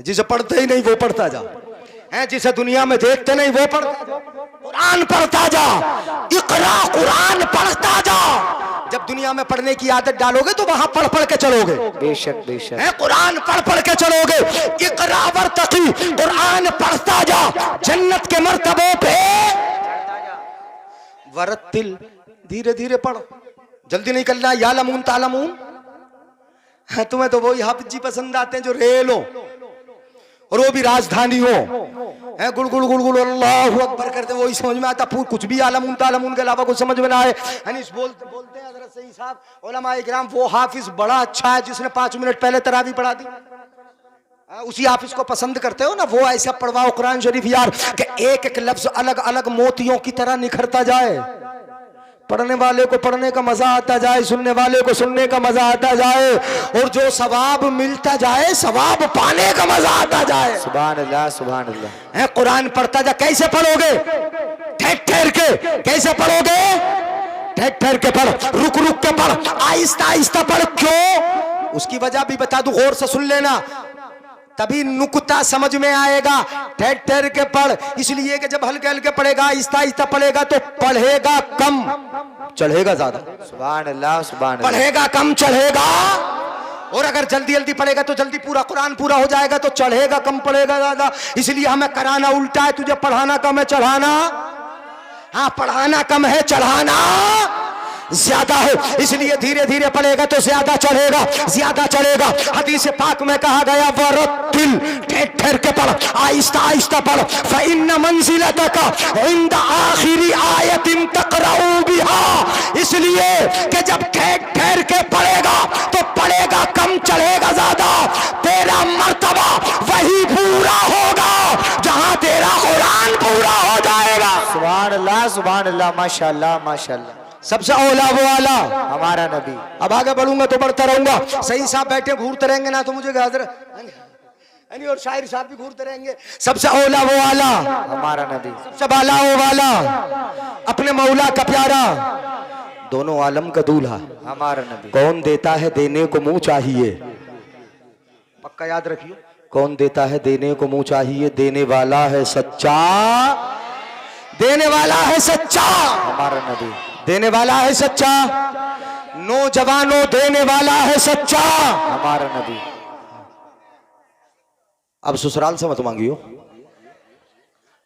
जिसे पढ़ते ही नहीं वो पढ़ता जा, है जिसे दुनिया में देखते नहीं वो पढ़ता जा। कुरान पढ़ता जा, इक़रा, कुरान पढ़ता जा। जब दुनिया में पढ़ने की आदत डालोगे तो वहां पढ़ पढ़ के चलोगे। बेशक बेशक है, कुरान पढ़ पढ़ के चलोगे। इक़रा वर्तक़ी, कुरान पढ़ता जा, जन्नत के मर्तबों पे वरत्तिल, धीरे धीरे पढ़, जल्दी नहीं करना। यालमून तालमून, तुम्हें तो वही हाफिज जी पसंद आते हैं जो रेल हो और वो भी राजधानी हो, है गुड़ गुड़ गुड़ गुड़ अल्लाहु अकबर करते, वही समझ में आता। कुछ भी आलमून तालमून के अलावा कुछ समझ में ना आए। बोलते हैं हज़रत सही साहब उलमाए किराम, वो हाफिज बड़ा अच्छा है जिसने 5 मिनट पहले तरावी पढ़ा दी। उसी हाफिज को पसंद करते हो ना, वो ऐसा पढ़वाओ कुरान शरीफ यार कि एक एक लफ्ज अलग अलग मोतियों की तरह निखरता जाए। पढ़ने वाले को पढ़ने का मजा आता जाए, सुनने वाले को सुनने का मजा आता जाए, और जो सवाब मिलता जाए सवाब पाने का मजा आता जाए। सुभान अल्लाह सुभान अल्लाह। है कुरान पढ़ता जा। कैसे पढ़ोगे? ठहर ठहर के। कैसे पढ़ोगे? ठहर ठहर के पढ़, रुक रुक के पढ़, आहिस्ता आहिस्ता पढ़। क्यों? उसकी वजह भी बता दूं, गौर से सुन लेना, तभी नुक्ता समझ में आएगा। ठहर ठहर के पढ़, इसलिए कि जब हल्के हल्के पढ़ेगा, आहिस्ता आहिस्ता पढ़ेगा तो पढ़ेगा कम, चढ़ेगा ज्यादा। सुभान अल्लाह सुभान अल्लाह। पढ़ेगा कम, चढ़ेगा। और अगर जल्दी जल्दी पढ़ेगा तो जल्दी पूरा कुरान पूरा हो जाएगा, तो चढ़ेगा कम, पढ़ेगा ज्यादा। इसलिए हमें कराना उल्टा है, तुझे पढ़ाना कम है, चढ़ाना, हाँ पढ़ाना कम है, चढ़ाना ज्यादा है। इसलिए धीरे धीरे पढ़ेगा तो ज्यादा चढ़ेगा, ज्यादा चढ़ेगा। हदीस पाक में कहा गया वरत्तिल, ठहर ठहर के पढ़, आहिस्ता आहिस्ता पढ़। फइन्न मंजिलतका इंद आखिरी आयतिन तक़रऊ बिहा, इसलिए कि जब ठहर ठहर के पढ़ेगा तो पढ़ेगा कम, चढ़ेगा ज्यादा। तेरा मर्तबा वही पूरा होगा जहां तेरा कुरान पूरा हो जाएगा। सुभान अल्लाह सुभान अल्लाह, माशाअल्लाह माशाअल्लाह। सबसे औला वो आला हमारा नबी। अब आगे बढ़ूंगा तो बढ़ता रहूंगा। सही साहब बैठे घूरते रहेंगे ना तो मुझे हजरत और शायर साहब भी घूरते रहेंगे। सबसे औला वो आला हमारा नबी, सबसे बाला वो वाला अपने मौला का प्यारा, दोनों आलम का दूल्हा हमारा नबी। कौन देता है देने को मुंह चाहिए, पक्का याद रखियो, कौन देता है देने को मुंह चाहिए, देने वाला है सच्चा, देने वाला है सच्चा हमारा नबी, देने वाला है सच्चा। नौजवानों देने वाला है सच्चा हमारा नबी। अब ससुराल से मत मांगियो,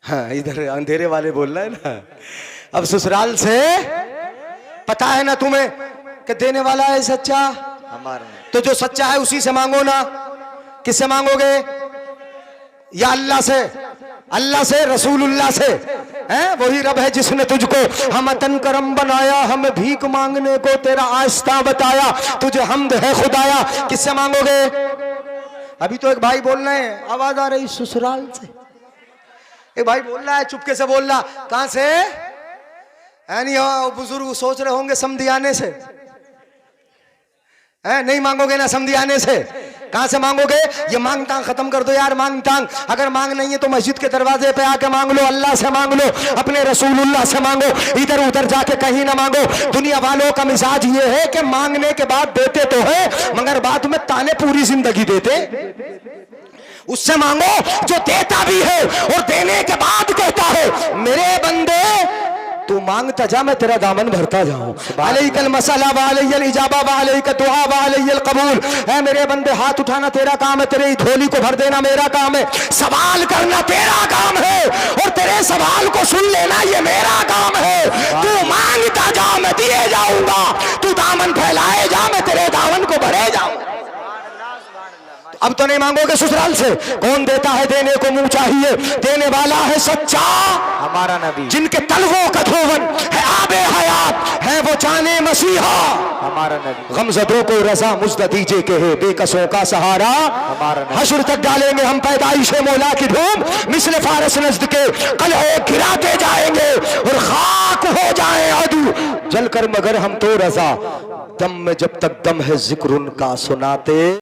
हाँ इधर अंधेरे वाले बोल रहे हैं ना। अब ससुराल से पता है ना तुम्हें कि देने वाला है सच्चा हमारा, तो जो सच्चा है उसी से मांगो ना। किससे मांगोगे? या अल्लाह से, अल्लाह से, रसूलुल्लाह से, है वही रब है जिसने तुझको हम तन करम बनाया, हमें भीख मांगने को तेरा आस्था बताया, तुझे हमद है खुदाया। किससे मांगोगे? अभी तो एक भाई बोल रहे हैं, आवाज आ रही ससुराल से। एक भाई बोल रहा है, चुपके से बोल रहा, कहां से? यानी बुजुर्ग सोच रहे होंगे समधी आने से। नहीं मांगोगे ना समधी आने से, कहां से मांगोगे? ये मांग टांग खत्म कर दो यार, मांग टांग। अगर मांग नहीं है तो मस्जिद के दरवाजे पे आके मांग लो, अल्लाह से मांग लो, अपने रसूलुल्लाह से मांगो, इधर उधर जाके कहीं ना मांगो। दुनिया वालों का मिजाज ये है कि मांगने के बाद देते तो है, मगर बाद में ताने पूरी जिंदगी देते। उससे मांगो जो देता भी है और देने के बाद कहता है, मेरे बंदे तू मांगता जा, मैं तेरा दामन भरता जाऊं। अलैकल मसला व अलैयल इजाबा व अलैका दुआ व अलैयल कबूल। है मेरे बंदे, हाथ उठाना तेरा काम है, तेरी झोली को भर देना मेरा काम है, सवाल करना तेरा काम है और तेरे सवाल को सुन लेना ये मेरा काम है। तू मांगता जा, मैं दिए जाऊंगा, तू दामन फैलाए जा, मैं तेरे दामन को भरे जाऊंगा। अब तो नहीं मांगोगे ससुराल से। कौन देता है? देने को मुंह चाहिए, देने वाला है सच्चा हमारा नबी। जिनके तलवों का धोवन है आबे हयात, है वो जाने मसीहा हमारा नबी। गमज़दों को रजा मुझद दीजिए के है बेकसों का सहारा हमारा नबी। हश्र तक डालेंगे हम पैदाइशे मौला की धूम, मिस्ल फारस नज़्द के कलहे गिराते जाएंगे और खाक हो जाए अदू जलकर, मगर हम तो रजा दम में जब तक दम है जिक्र उनका सुनाते।